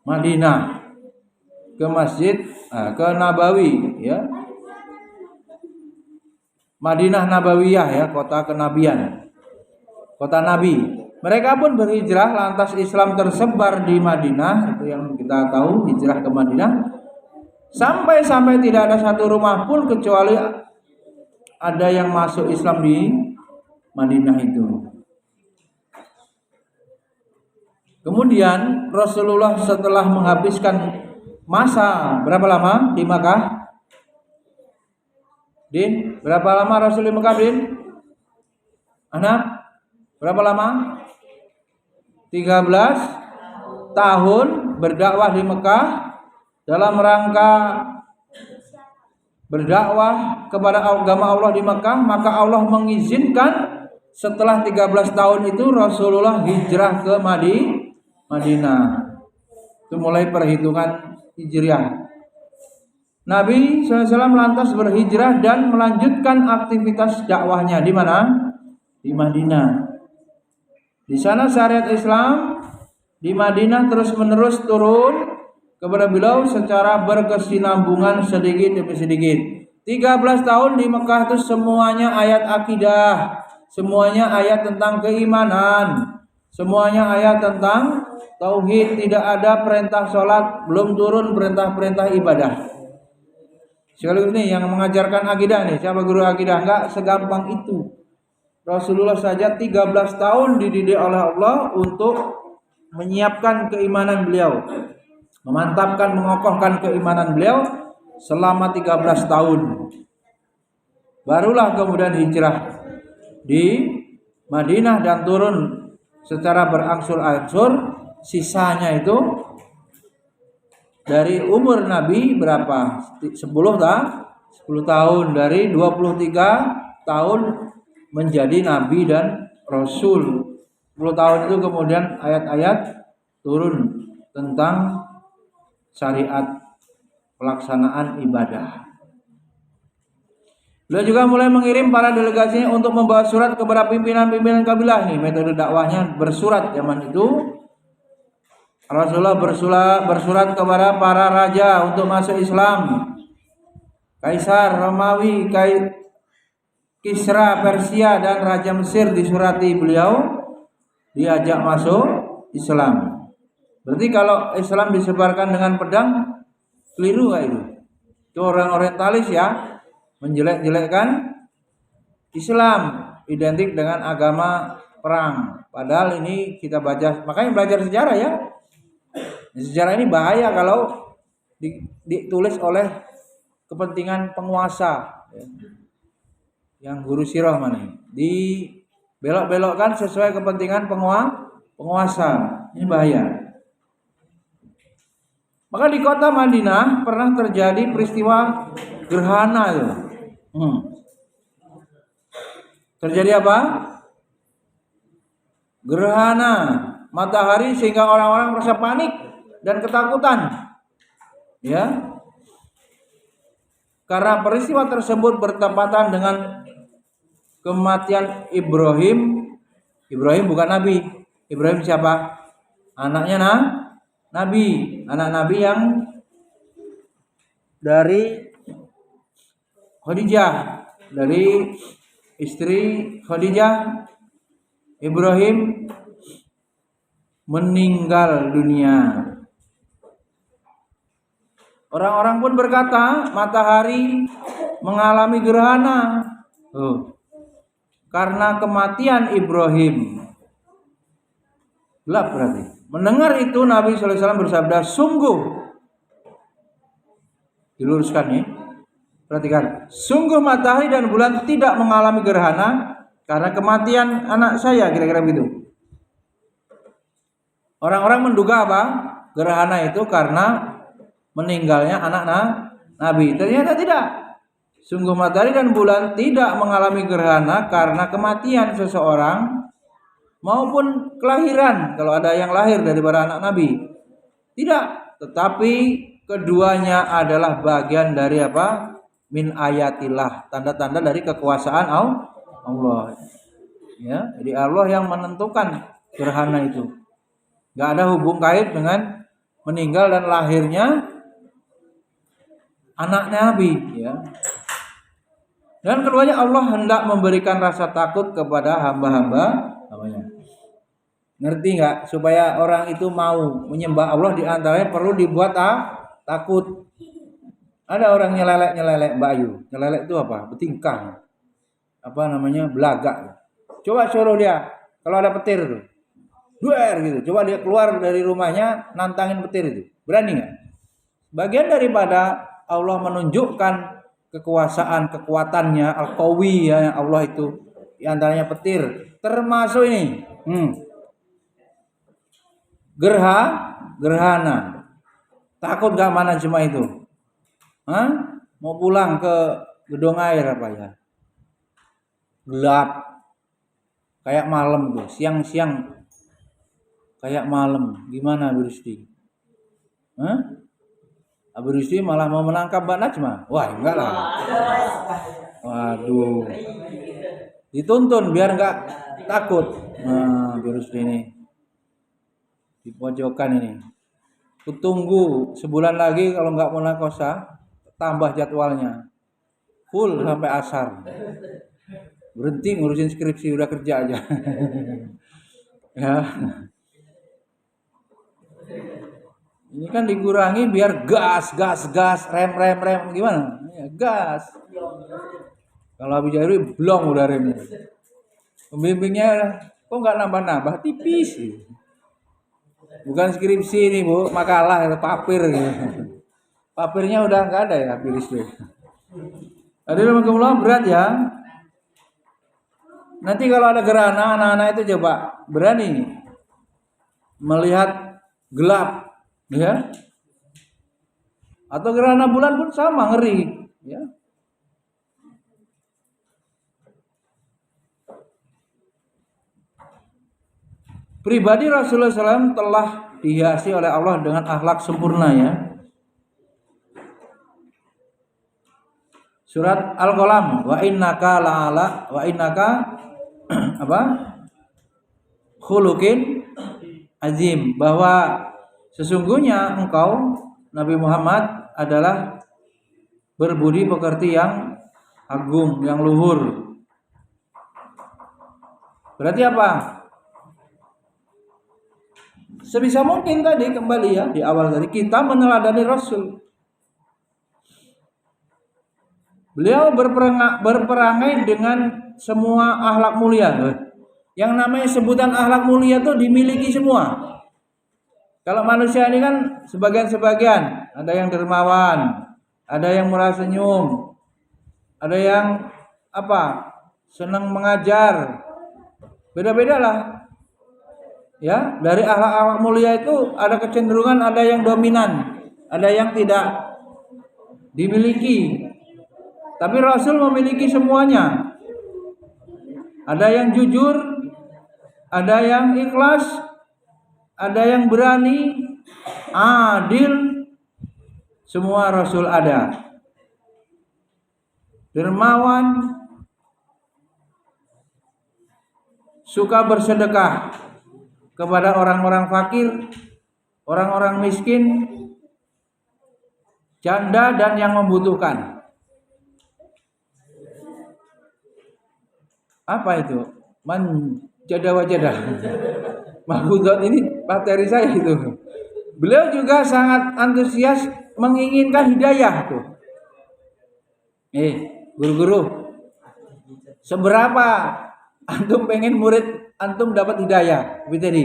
Madinah, ke masjid, ke Nabawi, ya. Madinah Nabawiyah, ya, kota kenabian, kota Nabi. Mereka pun berhijrah, lantas Islam tersebar di Madinah, itu yang kita tahu, hijrah ke Madinah. Sampai tidak ada satu rumah pun kecuali ada yang masuk Islam di Madinah itu. Kemudian Rasulullah setelah menghabiskan masa berapa lama di Makkah? Din, berapa lama Rasul di Mekah, Din? Anak, berapa lama? 13 tahun berdakwah di Mekah dalam rangka berdakwah kepada agama Allah di Mekah. Maka Allah mengizinkan setelah 13 tahun itu Rasulullah hijrah ke Madinah. Itu mulai perhitungan Hijriah. Nabi SAW lantas berhijrah dan melanjutkan aktivitas dakwahnya di mana? Di Madinah. Di sana syariat Islam di Madinah terus-menerus turun kepada beliau secara berkesinambungan sedikit demi sedikit. 13 tahun di Mekah itu semuanya ayat akidah, semuanya ayat tentang keimanan, semuanya ayat tentang tauhid, tidak ada perintah sholat, belum turun perintah-perintah ibadah. Sekaligus nih yang mengajarkan akidah nih, siapa guru akidah? Enggak segampang itu. Rasulullah saja 13 tahun dididik oleh Allah untuk menyiapkan keimanan beliau, memantapkan, mengokohkan keimanan beliau selama 13 tahun. Barulah kemudian hijrah di Madinah dan turun secara berangsur-angsur. Sisanya itu dari umur Nabi berapa? 10 tahun, dari 23 tahun menjadi Nabi dan Rasul. 10 tahun itu kemudian ayat-ayat turun tentang syariat pelaksanaan ibadah. Beliau juga mulai mengirim para delegasinya untuk membawa surat kepada pimpinan-pimpinan kabilah. Nih metode dakwahnya bersurat zaman itu. Rasulullah bersurat kepada para raja untuk masuk Islam. Kaisar Romawi, Kisra Persia dan Raja Mesir disurati beliau diajak masuk Islam. Berarti kalau Islam disebarkan dengan pedang, keliru gak itu? Itu orang orientalis ya, menjelek-jelekkan Islam, identik dengan agama perang. Padahal ini kita baca, makanya belajar sejarah ya. Sejarah ini bahaya kalau ditulis oleh kepentingan penguasa. Yang guru sirah mana? Dibelok-belokkan sesuai kepentingan penguasa. Ini bahaya. Maka di kota Madinah pernah terjadi peristiwa gerhana itu. Terjadi apa? Gerhana matahari sehingga orang-orang merasa panik dan ketakutan. Ya. Karena peristiwa tersebut bertepatan dengan kematian Ibrahim Ibrahim bukan nabi. Ibrahim siapa? Anaknya nabi, anak nabi yang dari Khadijah, dari istri Khadijah. Ibrahim meninggal dunia. Orang-orang pun berkata matahari mengalami gerhana. Karena kematian Ibrahim. Gelap berarti. Mendengar itu Nabi SAW bersabda, sungguh. Diluruskan ya. Perhatikan. Sungguh matahari dan bulan tidak mengalami gerhana karena kematian anak saya. Kira-kira begitu. Orang-orang menduga apa? Gerhana itu karena meninggalnya anak Nabi. Ternyata tidak. Sungguh matahari dan bulan tidak mengalami gerhana karena kematian seseorang maupun kelahiran. Kalau ada yang lahir daripada anak Nabi. Tidak. Tetapi keduanya adalah bagian dari apa? Min ayatillah. Tanda-tanda dari kekuasaan Allah. Ya, jadi Allah yang menentukan gerhana itu. Gak ada hubung kait dengan meninggal dan lahirnya anak Nabi, ya. Dan keduanya Allah hendak memberikan rasa takut kepada hamba-hamba namanya. Ngerti nggak? Supaya orang itu mau menyembah Allah, di antaranya perlu dibuat takut. Ada orang nyelelek Mbak Ayu. Nyelelek itu apa? Betingkah. Apa namanya? Belagak. Coba suruh dia kalau ada petir tuh. Duer gitu. Coba dia keluar dari rumahnya nantangin petir itu. Berani nggak? Bagian daripada Allah menunjukkan kekuatannya Al-Qawi ya Allah itu, di antaranya petir, termasuk ini gerhana. Takut gak mana cuma itu? Mau pulang ke gedung air apa ya? Gelap kayak malam tuh, siang-siang kayak malam. Gimana Abu Rusdi? Abu Rusdi malah mau menangkap Mbak Najma. Wah, enggak lah. Waduh. Dituntun biar enggak takut. Nah, Abu Rusdi ini. Di pojokan ini. Kutunggu sebulan lagi kalau enggak munakosa, tambah jadwalnya. Full sampai asar. Berhenti ngurusin skripsi, udah kerja aja. Ya. Ini kan dikurangi biar gas, rem gimana? Ya, gas. Kalau Abu Jahri blong udah remnya. Pembimbingnya kok nggak nambah tipis. Bukan skripsi ini Bu, makalah atau papir gitu. Papirnya udah nggak ada ya piris tuh. Hadirin rahimakumullah, berat ya. Nanti kalau ada gerhana, anak-anak itu coba berani melihat gelap. Ya, atau gerhana bulan pun sama ngeri, ya. Pribadi Rasulullah SAW telah dihiasi oleh Allah dengan akhlak sempurna ya. Surat Al-Qalam, wa innaka apa? Khuluqin azim, bahwa sesungguhnya engkau Nabi Muhammad adalah berbudi pekerti yang agung, yang luhur. Berarti apa? Sebisa mungkin tadi kembali ya di awal tadi kita meneladani Rasul. Beliau berperangai dengan semua akhlak mulia. Yang namanya sebutan akhlak mulia itu dimiliki semua. Kalau manusia ini kan sebagian-sebagian, ada yang dermawan, ada yang murah senyum, ada yang senang mengajar, beda-beda lah. Ya, dari akhlak mulia itu ada kecenderungan, ada yang dominan, ada yang tidak dimiliki. Tapi Rasul memiliki semuanya. Ada yang jujur, ada yang ikhlas, ada yang berani, adil, semua Rasul ada. Dermawan, suka bersedekah kepada orang-orang fakir, orang-orang miskin, janda dan yang membutuhkan. Apa itu? Man jada wajadah. Mahfudzat ini materi saya itu. Beliau juga sangat antusias menginginkan hidayah tuh. Guru-guru, seberapa antum pengen murid antum dapat hidayah? Tadi,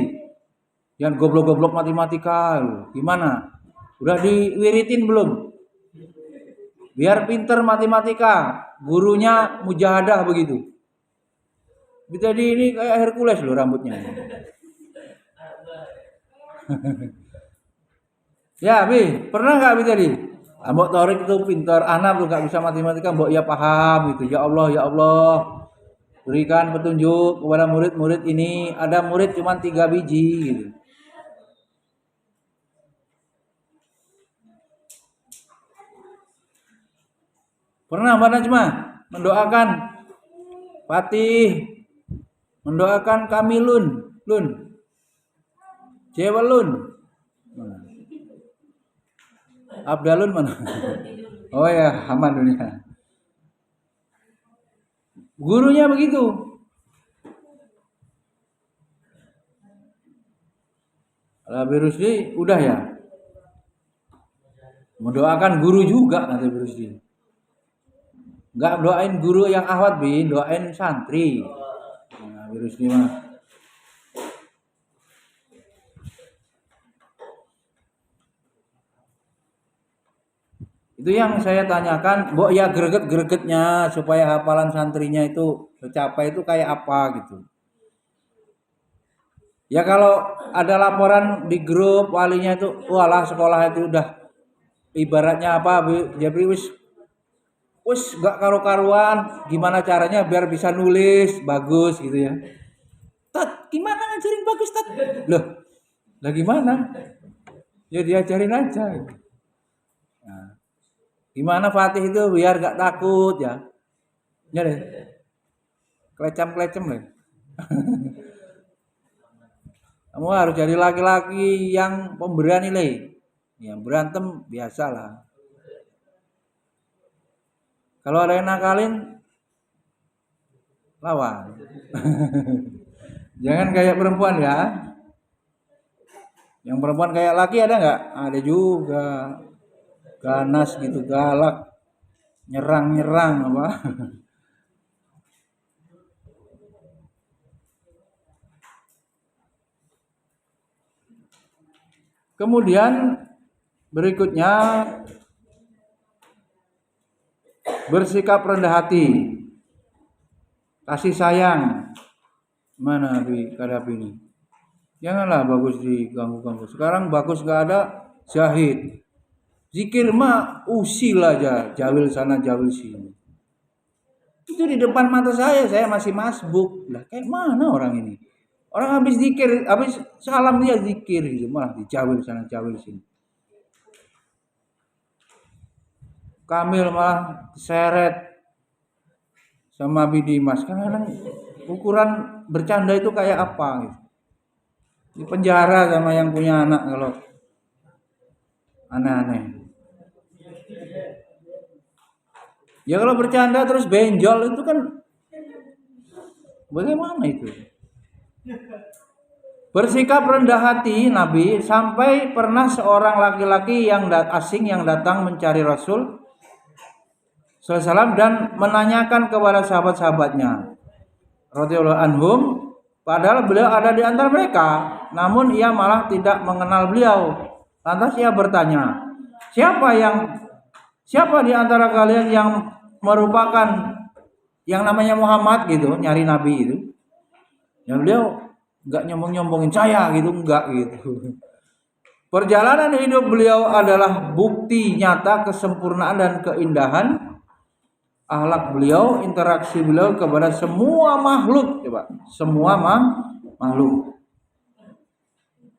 yang goblok-goblok matematika, gimana? Udah diwiritin belum? Biar pinter matematika, gurunya mujahadah begitu. Tadi ini kayak Hercules loh rambutnya. Ya, Bi, pernah nggak tadi? Mbok Torik itu pintar, anak tuh nggak bisa matematika, mbok ya paham gitu. Ya Allah, berikan petunjuk kepada murid-murid ini. Ada murid cuma 3 biji gitu. Pernah Mbak Najma mendoakan Fatih, mendoakan Kamilun, Jewelun, Abdalun mana? Oh ya, aman dunia. Gurunya begitu. Habib Rusdi udah ya. Mendoakan guru juga nanti Habib Rusdi. Enggak doain guru yang ahwat, Bin, doain santri. Nah, Habib Rusdi mah. Itu yang saya tanyakan, Mbok ya greget-gregetnya supaya hafalan santrinya itu tercapai itu kayak apa gitu. Ya kalau ada laporan di grup walinya itu, walah sekolah itu udah ibaratnya apa, jadi wis gak karu-karuan, gimana caranya biar bisa nulis bagus gitu ya. Tat, gimana ngajarin bagus Tat? Loh, lah gimana? Ya diajarin aja. Nah, gimana Fatih itu biar gak takut ya? Ya deh. Klecam-klecem deh. Kamu harus jadi laki-laki yang pemberani nilai. Yang berantem biasalah. Kalau ada yang nakalin, lawan. Jangan kayak perempuan ya. Yang perempuan kayak laki ada nggak? Ada juga. Ganas gitu, galak, nyerang apa? Kemudian berikutnya bersikap rendah hati, kasih sayang. Mana Abi kadap ini? Janganlah bagus diganggu-ganggu. Sekarang bagus nggak ada, jahit. Zikir mah usil aja, jawil sana jawil sini. Itu di depan mata saya masih masbuk. Lah kayak mana orang ini? Orang habis zikir, habis salam dia zikir gitu, malah dijawil sana jawil sini. Kamil malah seret sama Bidimas. Kadang ukuran bercanda itu kayak apa gitu. Di penjara sama yang punya anak kalau aneh-aneh. Ya kalau bercanda terus benjol itu kan bagaimana itu? Bersikap rendah hati Nabi sampai pernah seorang laki-laki yang asing yang datang mencari Rasul SAW dan menanyakan kepada sahabat-sahabatnya radhiyallahu anhum, padahal beliau ada di antara mereka, namun ia malah tidak mengenal beliau. Lantas ia bertanya, siapa di antara kalian yang merupakan yang namanya Muhammad gitu, nyari Nabi itu? Ya beliau enggak nyombong-nyombongin saya gitu, enggak gitu. Perjalanan hidup beliau adalah bukti nyata kesempurnaan dan keindahan akhlak beliau, interaksi beliau kepada semua makhluk, coba. Semua makhluk.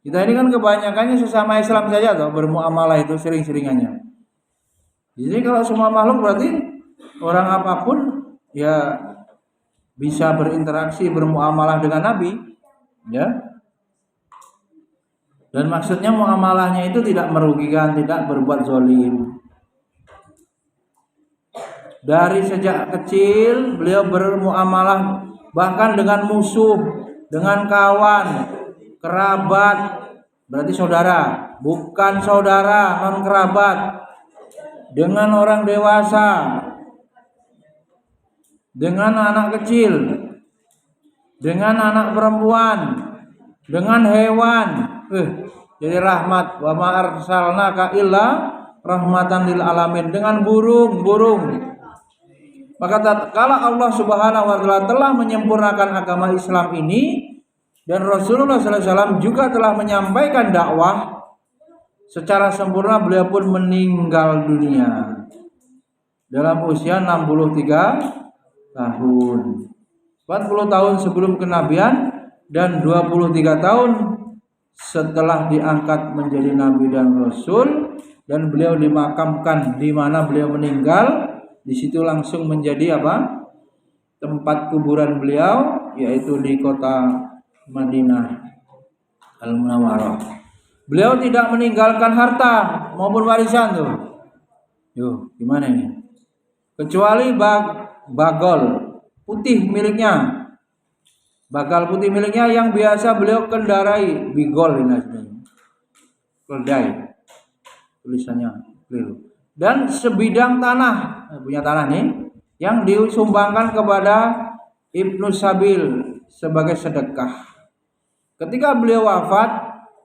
Kita ini kan kebanyakannya sesama Islam saja toh bermuamalah itu sering-seringannya. Jadi kalau semua makhluk berarti orang apapun ya bisa berinteraksi, bermuamalah dengan Nabi, ya. Dan maksudnya muamalahnya itu tidak merugikan, tidak berbuat zalim. Dari sejak kecil beliau bermuamalah bahkan dengan musuh, dengan kawan, kerabat, berarti saudara, bukan saudara, non kerabat, dengan orang dewasa, dengan anak kecil, dengan anak perempuan, dengan hewan. Jadi rahmat, wa ma arsalnaka illa rahmatan lil alamin, dengan burung-burung. Maka tatkala Allah Subhanahu wa taala telah menyempurnakan agama Islam ini dan Rasulullah sallallahu alaihi wasallam juga telah menyampaikan dakwah secara sempurna, beliau pun meninggal dunia dalam usia 63 tahun. 40 tahun sebelum kenabian dan 23 tahun setelah diangkat menjadi nabi dan rasul, dan beliau dimakamkan di mana beliau meninggal. Di situ langsung menjadi apa? Tempat kuburan beliau, yaitu di kota Madinah Al-Munawwarah. Beliau tidak meninggalkan harta maupun warisan tuh. Yo, gimana ini? Kecuali bagol putih miliknya. Bagal putih miliknya yang biasa beliau kendarai, bigol ini aslinya. Keldai. Tulisannya keliru. Dan sebidang tanah, punya tanah nih, yang disumbangkan kepada Ibnu Sabil sebagai sedekah. Ketika beliau wafat,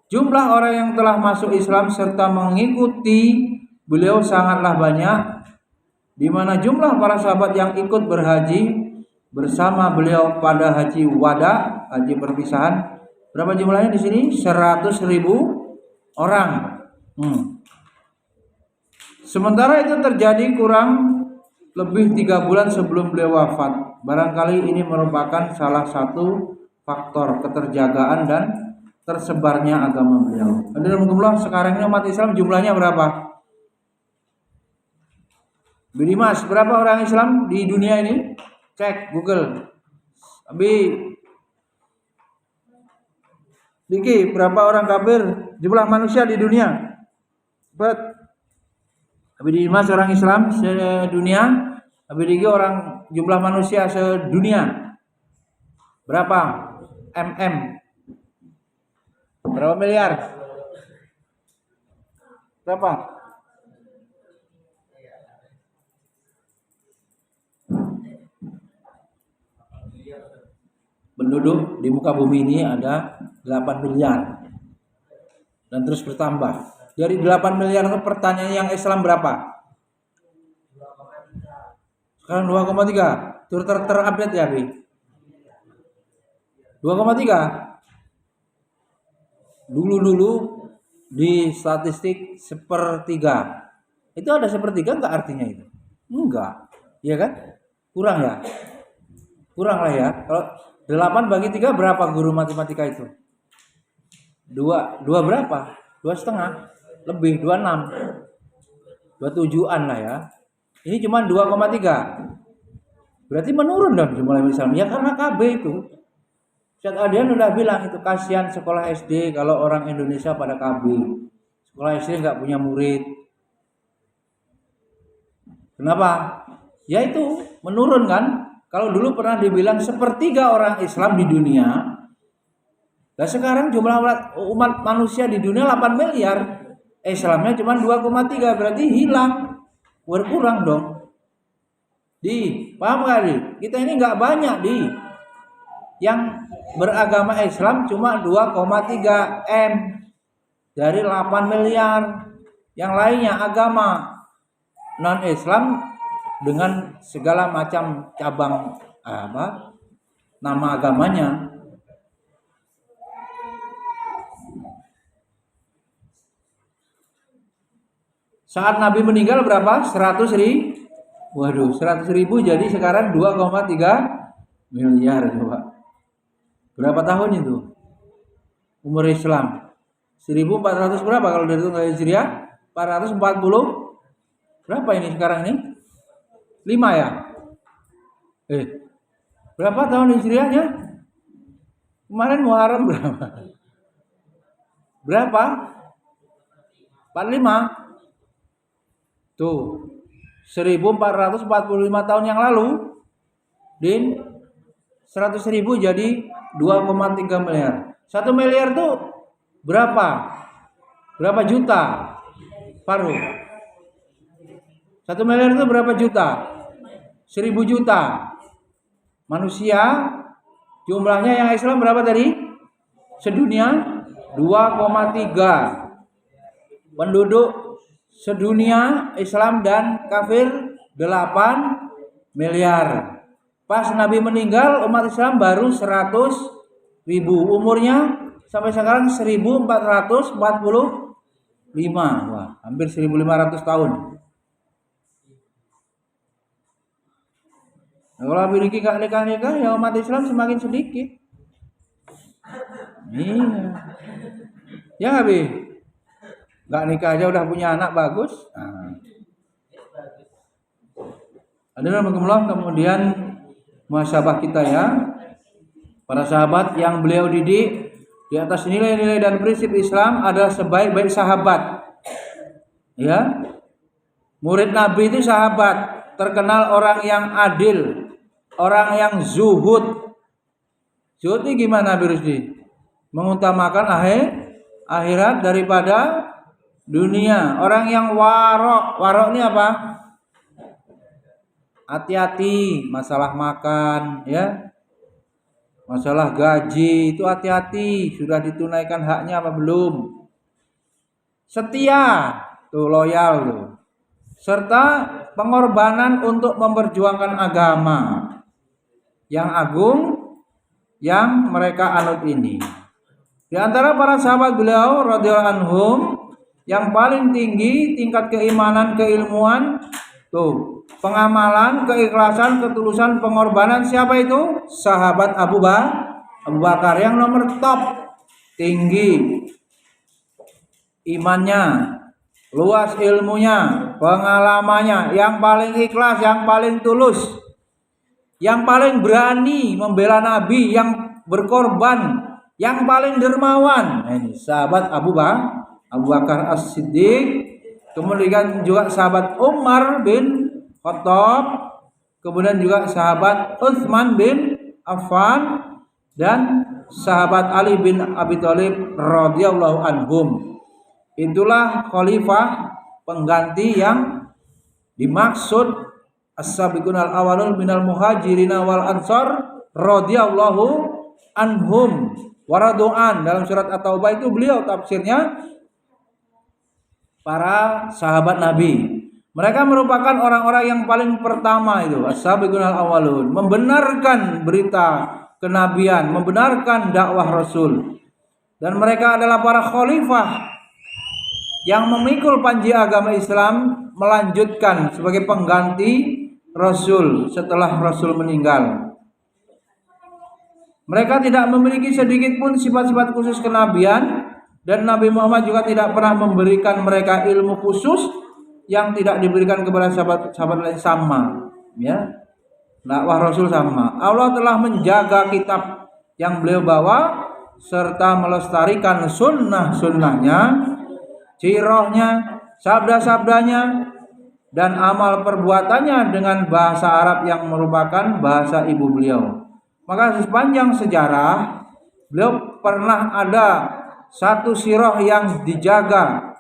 jumlah orang yang telah masuk Islam serta mengikuti beliau sangatlah banyak, di mana jumlah para sahabat yang ikut berhaji bersama beliau pada haji wada, haji perpisahan, berapa jumlahnya di sini? 100.000 orang. Sementara itu terjadi kurang lebih 3 bulan sebelum beliau wafat. Barangkali ini merupakan salah satu faktor keterjagaan dan tersebarnya agama beliau. Alhamdulillah, sekarang ini umat Islam jumlahnya berapa? Bidimas, berapa orang Islam di dunia ini? Cek Google. Diki, berapa orang kafir jumlah manusia di dunia? Bidimas orang Islam sedunia. Diki orang jumlah manusia sedunia. Berapa? Berapa miliar? Berapa? Penduduk di muka bumi ini ada 8 miliar. Dan terus bertambah. Dari 8 miliar itu pertanyaan yang Islam berapa? Sekarang 2,3. Terupdate ya, Bi? 2,3. Dulu di statistik 1/3. Itu ada 1/3 enggak artinya itu? Enggak. Iya kan? Kurang ya? Kurang lah ya. Kalau 8 bagi 3 berapa guru matematika itu? 2 berapa? 2,5. Lebih 26. 27-an lah ya. Ini cuma 2,3. Berarti menurun dong jumlah Islam. Ya karena KB itu. Ustaz Adian udah bilang itu kasihan sekolah SD kalau orang Indonesia pada KB. Sekolah SD nggak punya murid. Kenapa? Ya itu menurun kan. Kalau dulu pernah dibilang 1/3 orang Islam di dunia. Dan sekarang jumlah umat manusia di dunia 8 miliar. Islamnya cuma 2,3, berarti hilang. Berkurang dong. Paham kali? Kita ini nggak banyak yang beragama Islam cuma 2,3 M dari 8 miliar. Yang lainnya agama non-Islam dengan segala macam cabang nama agamanya. Saat Nabi meninggal berapa? 100.000. Waduh, 100.000 jadi sekarang 2,3 miliar coba. Berapa tahun itu? Umur Islam 1400 berapa kalau dari Hijriah? 440. Berapa ini sekarang ini? 5 ya? Berapa tahun Hijriahnya? Kemarin Muharram berapa? Berapa? 45. Tuh. 1445 tahun yang lalu. Din 100.000 jadi 2,3 miliar. 1 miliar tuh berapa? Berapa juta? Paru. 1 miliar itu berapa juta? 1000 juta. Manusia jumlahnya yang Islam berapa tadi? Sedunia 2,3. Penduduk sedunia Islam dan kafir 8 miliar. Pas Nabi meninggal umat Islam baru 100.000. Umurnya sampai sekarang 1445. Wah, hampir 1500 tahun. Nah, kalau memiliki nikah ya umat Islam semakin sedikit. Iya. Ya Habib. Nggak nikah aja udah punya anak bagus. Nah. Alhamdulillah, kemudian muhasabah kita ya. Para sahabat yang beliau didik di atas nilai-nilai dan prinsip Islam adalah sebaik-baik sahabat. Ya. Murid Nabi itu sahabat, terkenal orang yang adil, orang yang zuhud. Zuhud ini gimana Nabi Rusdi? Mengutamakan akhirat daripada dunia. Orang yang warok. Warok ini apa? Hati-hati masalah makan, ya. Masalah gaji itu hati-hati, sudah ditunaikan haknya apa belum? Setia, tuh loyal tuh. Serta pengorbanan untuk memperjuangkan agama yang agung yang mereka anut ini. Di antara para sahabat beliau radhiyallahu anhum yang paling tinggi tingkat keimanan, keilmuan, tuh, pengamalan, keikhlasan, ketulusan, pengorbanan, siapa itu? Sahabat Abu Bakar yang nomor top, tinggi imannya, luas ilmunya, pengalamannya, yang paling ikhlas, yang paling tulus, yang paling berani membela Nabi, yang berkorban, yang paling dermawan. Ini sahabat Abu Bakar As-Siddiq. Kemudian juga sahabat Umar bin Khattab, kemudian juga sahabat Utsman bin Affan dan sahabat Ali bin Abi Thalib radhiyallahu anhum. Itulah khalifah pengganti yang dimaksud as-sabiqun al-awwalun minal muhajirin wal ansar radhiyallahu anhum waradu'an. Dalam surat At-Taubah itu beliau tafsirnya para sahabat Nabi. Mereka merupakan orang-orang yang paling pertama itu as-sabiqun al-awwalun, membenarkan berita kenabian, membenarkan dakwah Rasul. Dan mereka adalah para khalifah yang memikul panji agama Islam, melanjutkan sebagai pengganti Rasul setelah Rasul meninggal. Mereka tidak memiliki sedikit pun sifat-sifat khusus kenabian, dan Nabi Muhammad juga tidak pernah memberikan mereka ilmu khusus yang tidak diberikan kepada sahabat-sahabat lain sama, ya. Dakwah Rasul sama. Allah telah menjaga kitab yang beliau bawa serta melestarikan sunnah-sunnahnya, sirahnya, sabda-sabdanya, dan amal perbuatannya dengan bahasa Arab yang merupakan bahasa ibu beliau. Maka sepanjang sejarah beliau pernah ada satu sirah yang dijaga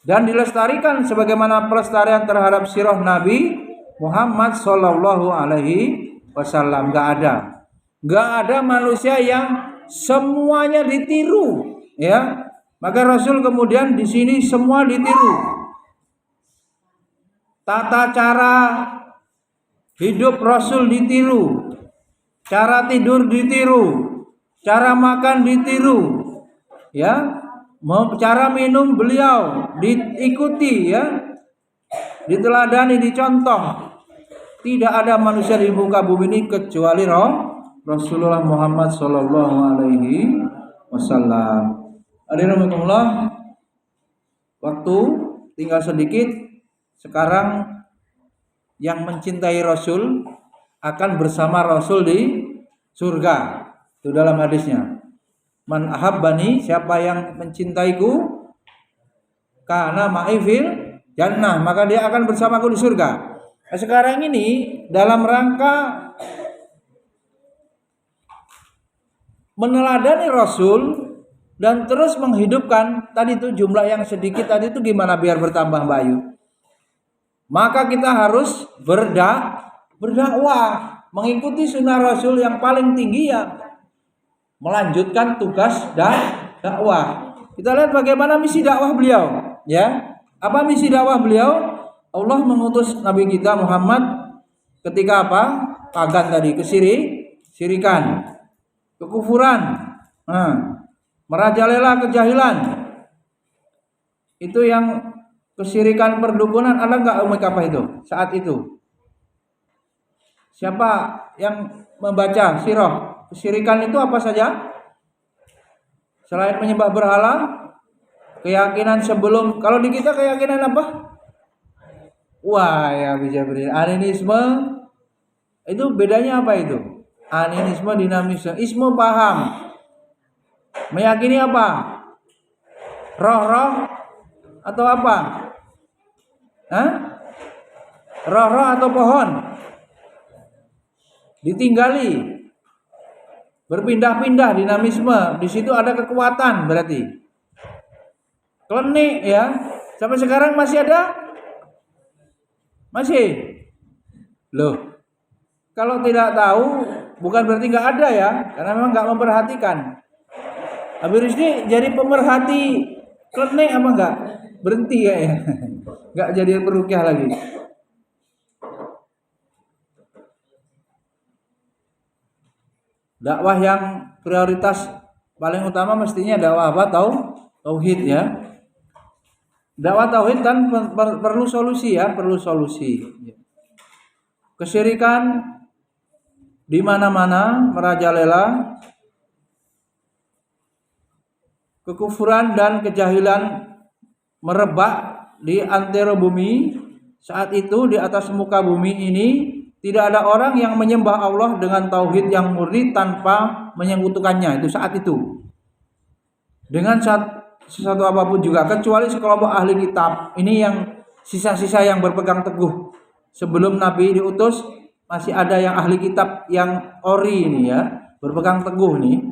dan dilestarikan sebagaimana pelestarian terhadap sirah Nabi Muhammad sallallahu alaihi wasallam. Gak ada manusia yang semuanya ditiru, ya. Maka Rasul kemudian di sini semua ditiru. Tata cara hidup Rasul ditiru, cara tidur ditiru, cara makan ditiru, ya. Cara minum beliau diikuti, ya. Diteladani, dicontoh. Tidak ada manusia di muka bumi ini kecuali Rasulullah Muhammad sallallahu alaihi wasallam. Alhamdulillah, waktu tinggal sedikit. Sekarang yang mencintai Rasul akan bersama Rasul di surga. Itu dalam hadisnya. Man ahabbani, siapa yang mencintaiku, kana ma'i fil jannah, maka dia akan bersamaku di surga. Nah, sekarang ini dalam rangka meneladani Rasul dan terus menghidupkan tadi itu jumlah yang sedikit tadi itu gimana biar bertambah Mbak Ayu? Maka kita harus berdakwah, mengikuti sunnah Rasul yang paling tinggi ya melanjutkan tugas dan dakwah. Kita lihat bagaimana misi dakwah beliau, ya. Apa misi dakwah beliau? Allah mengutus Nabi kita Muhammad ketika apa? Pagan tadi, kesirikan, kekufuran, merajalela kejahilan. Itu yang kesirikan perdukunan, ada nggak Umi apa itu saat itu? Siapa yang membaca sirah? Kesirikan itu apa saja? Selain menyembah berhala, keyakinan sebelum, kalau di kita keyakinan apa? Wah ya bisa beri animisme. Itu bedanya apa itu? Animisme, dinamisme. Isme paham. Meyakini apa? Roh-roh atau apa? Roh-roh atau pohon? Ditinggali. Berpindah-pindah, dinamisme. Di situ ada kekuatan berarti. Klenik ya. Sampai sekarang masih ada? Masih? Loh. Kalau tidak tahu bukan berarti nggak ada ya, karena memang nggak memperhatikan. Habib Rizki jadi pemerhati klenik apa enggak? Berhenti ya. Enggak jadi peruqyah lagi. Dakwah yang prioritas paling utama mestinya dakwah apa? Tauhid ya. Dakwah tauhid kan perlu solusi ya, perlu solusi. Kesyirikan di mana-mana merajalela, kekufuran dan kejahilan merebak di antero bumi. Saat itu di atas muka bumi ini tidak ada orang yang menyembah Allah dengan tauhid yang murni tanpa menyekutukannya. Itu saat itu. Dengan sesuatu apapun juga, kecuali sekelompok ahli kitab. Ini yang sisa-sisa yang berpegang teguh. Sebelum Nabi diutus masih ada yang ahli kitab yang ori ini ya, berpegang teguh nih.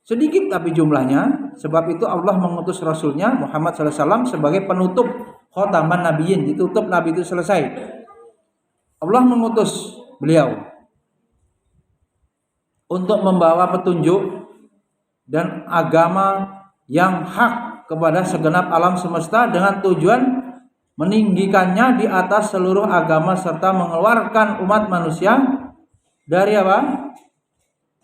Sedikit tapi jumlahnya. Sebab itu Allah mengutus Rasulnya Muhammad SAW sebagai penutup khotaman nabiyyin. Ditutup Nabi itu selesai. Allah mengutus beliau untuk membawa petunjuk dan agama yang hak kepada segenap alam semesta dengan tujuan meninggikannya di atas seluruh agama serta mengeluarkan umat manusia dari apa?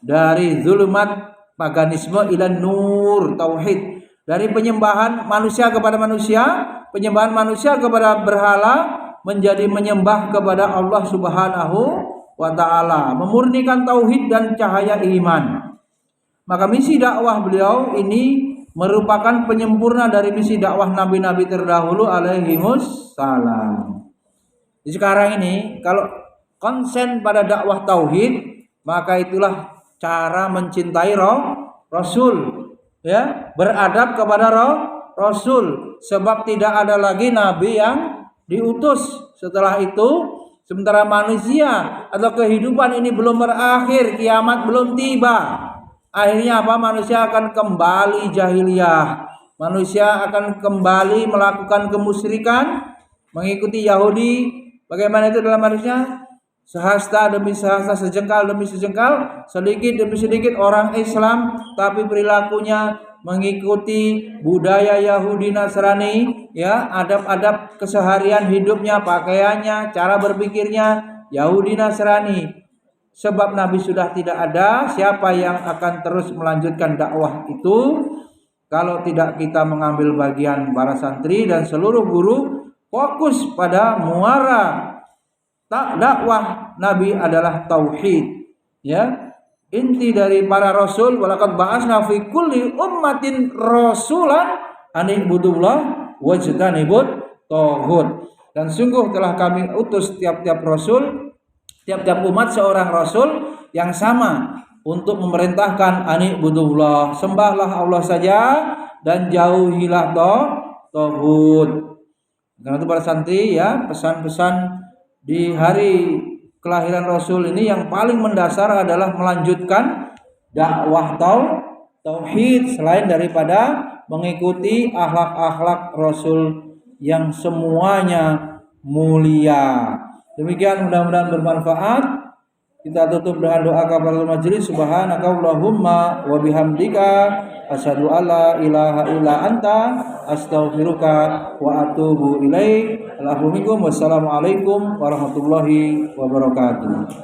Dari zulumat paganisme ila nur tauhid, dari penyembahan manusia kepada manusia, penyembahan manusia kepada berhala menjadi menyembah kepada Allah Subhanahu wa taala, memurnikan tauhid dan cahaya iman. Maka misi dakwah beliau ini merupakan penyempurna dari misi dakwah nabi-nabi terdahulu alaihimus salam. Di sekarang ini kalau konsen pada dakwah tauhid, maka itulah cara mencintai Rasul ya, beradab kepada Rasul, sebab tidak ada lagi nabi yang diutus setelah itu. Sementara manusia atau kehidupan ini belum berakhir, kiamat belum tiba. Akhirnya apa? Manusia akan kembali jahiliyah. Manusia akan kembali melakukan kemusyrikan, mengikuti Yahudi. Bagaimana itu dalam hadisnya? Sehasta demi sehasta, sejengkal demi sejengkal, sedikit demi sedikit orang Islam tapi perilakunya mengikuti budaya Yahudi Nasrani ya, adab-adab keseharian hidupnya, pakaiannya, cara berpikirnya Yahudi Nasrani. Sebab Nabi sudah tidak ada, siapa yang akan terus melanjutkan dakwah itu kalau tidak kita mengambil bagian para santri dan seluruh guru fokus pada muara dakwah Nabi adalah tauhid ya. Inti dari para rasul, walaqad ba'atsna fi kulli ummatin rasulan an ibudullah wajtanibut taghut. Dan sungguh telah kami utus tiap-tiap rasul tiap-tiap umat seorang rasul yang sama untuk memerintahkan ani'budullah, sembahlah Allah saja dan jauhilah tauhid. Karena itu para santri ya, pesan-pesan di hari kelahiran Rasul ini yang paling mendasar adalah melanjutkan dakwah tauhid selain daripada mengikuti akhlak-akhlak Rasul yang semuanya mulia. Demikian, mudah-mudahan bermanfaat. Kita tutup dengan doa kafaratul majelis. Subhanakallahumma wa bihamdika asyhadu alla ilaha illa anta astaghfiruka wa atubu ilaik. Wassalamualaikum warahmatullahi wabarakatuh.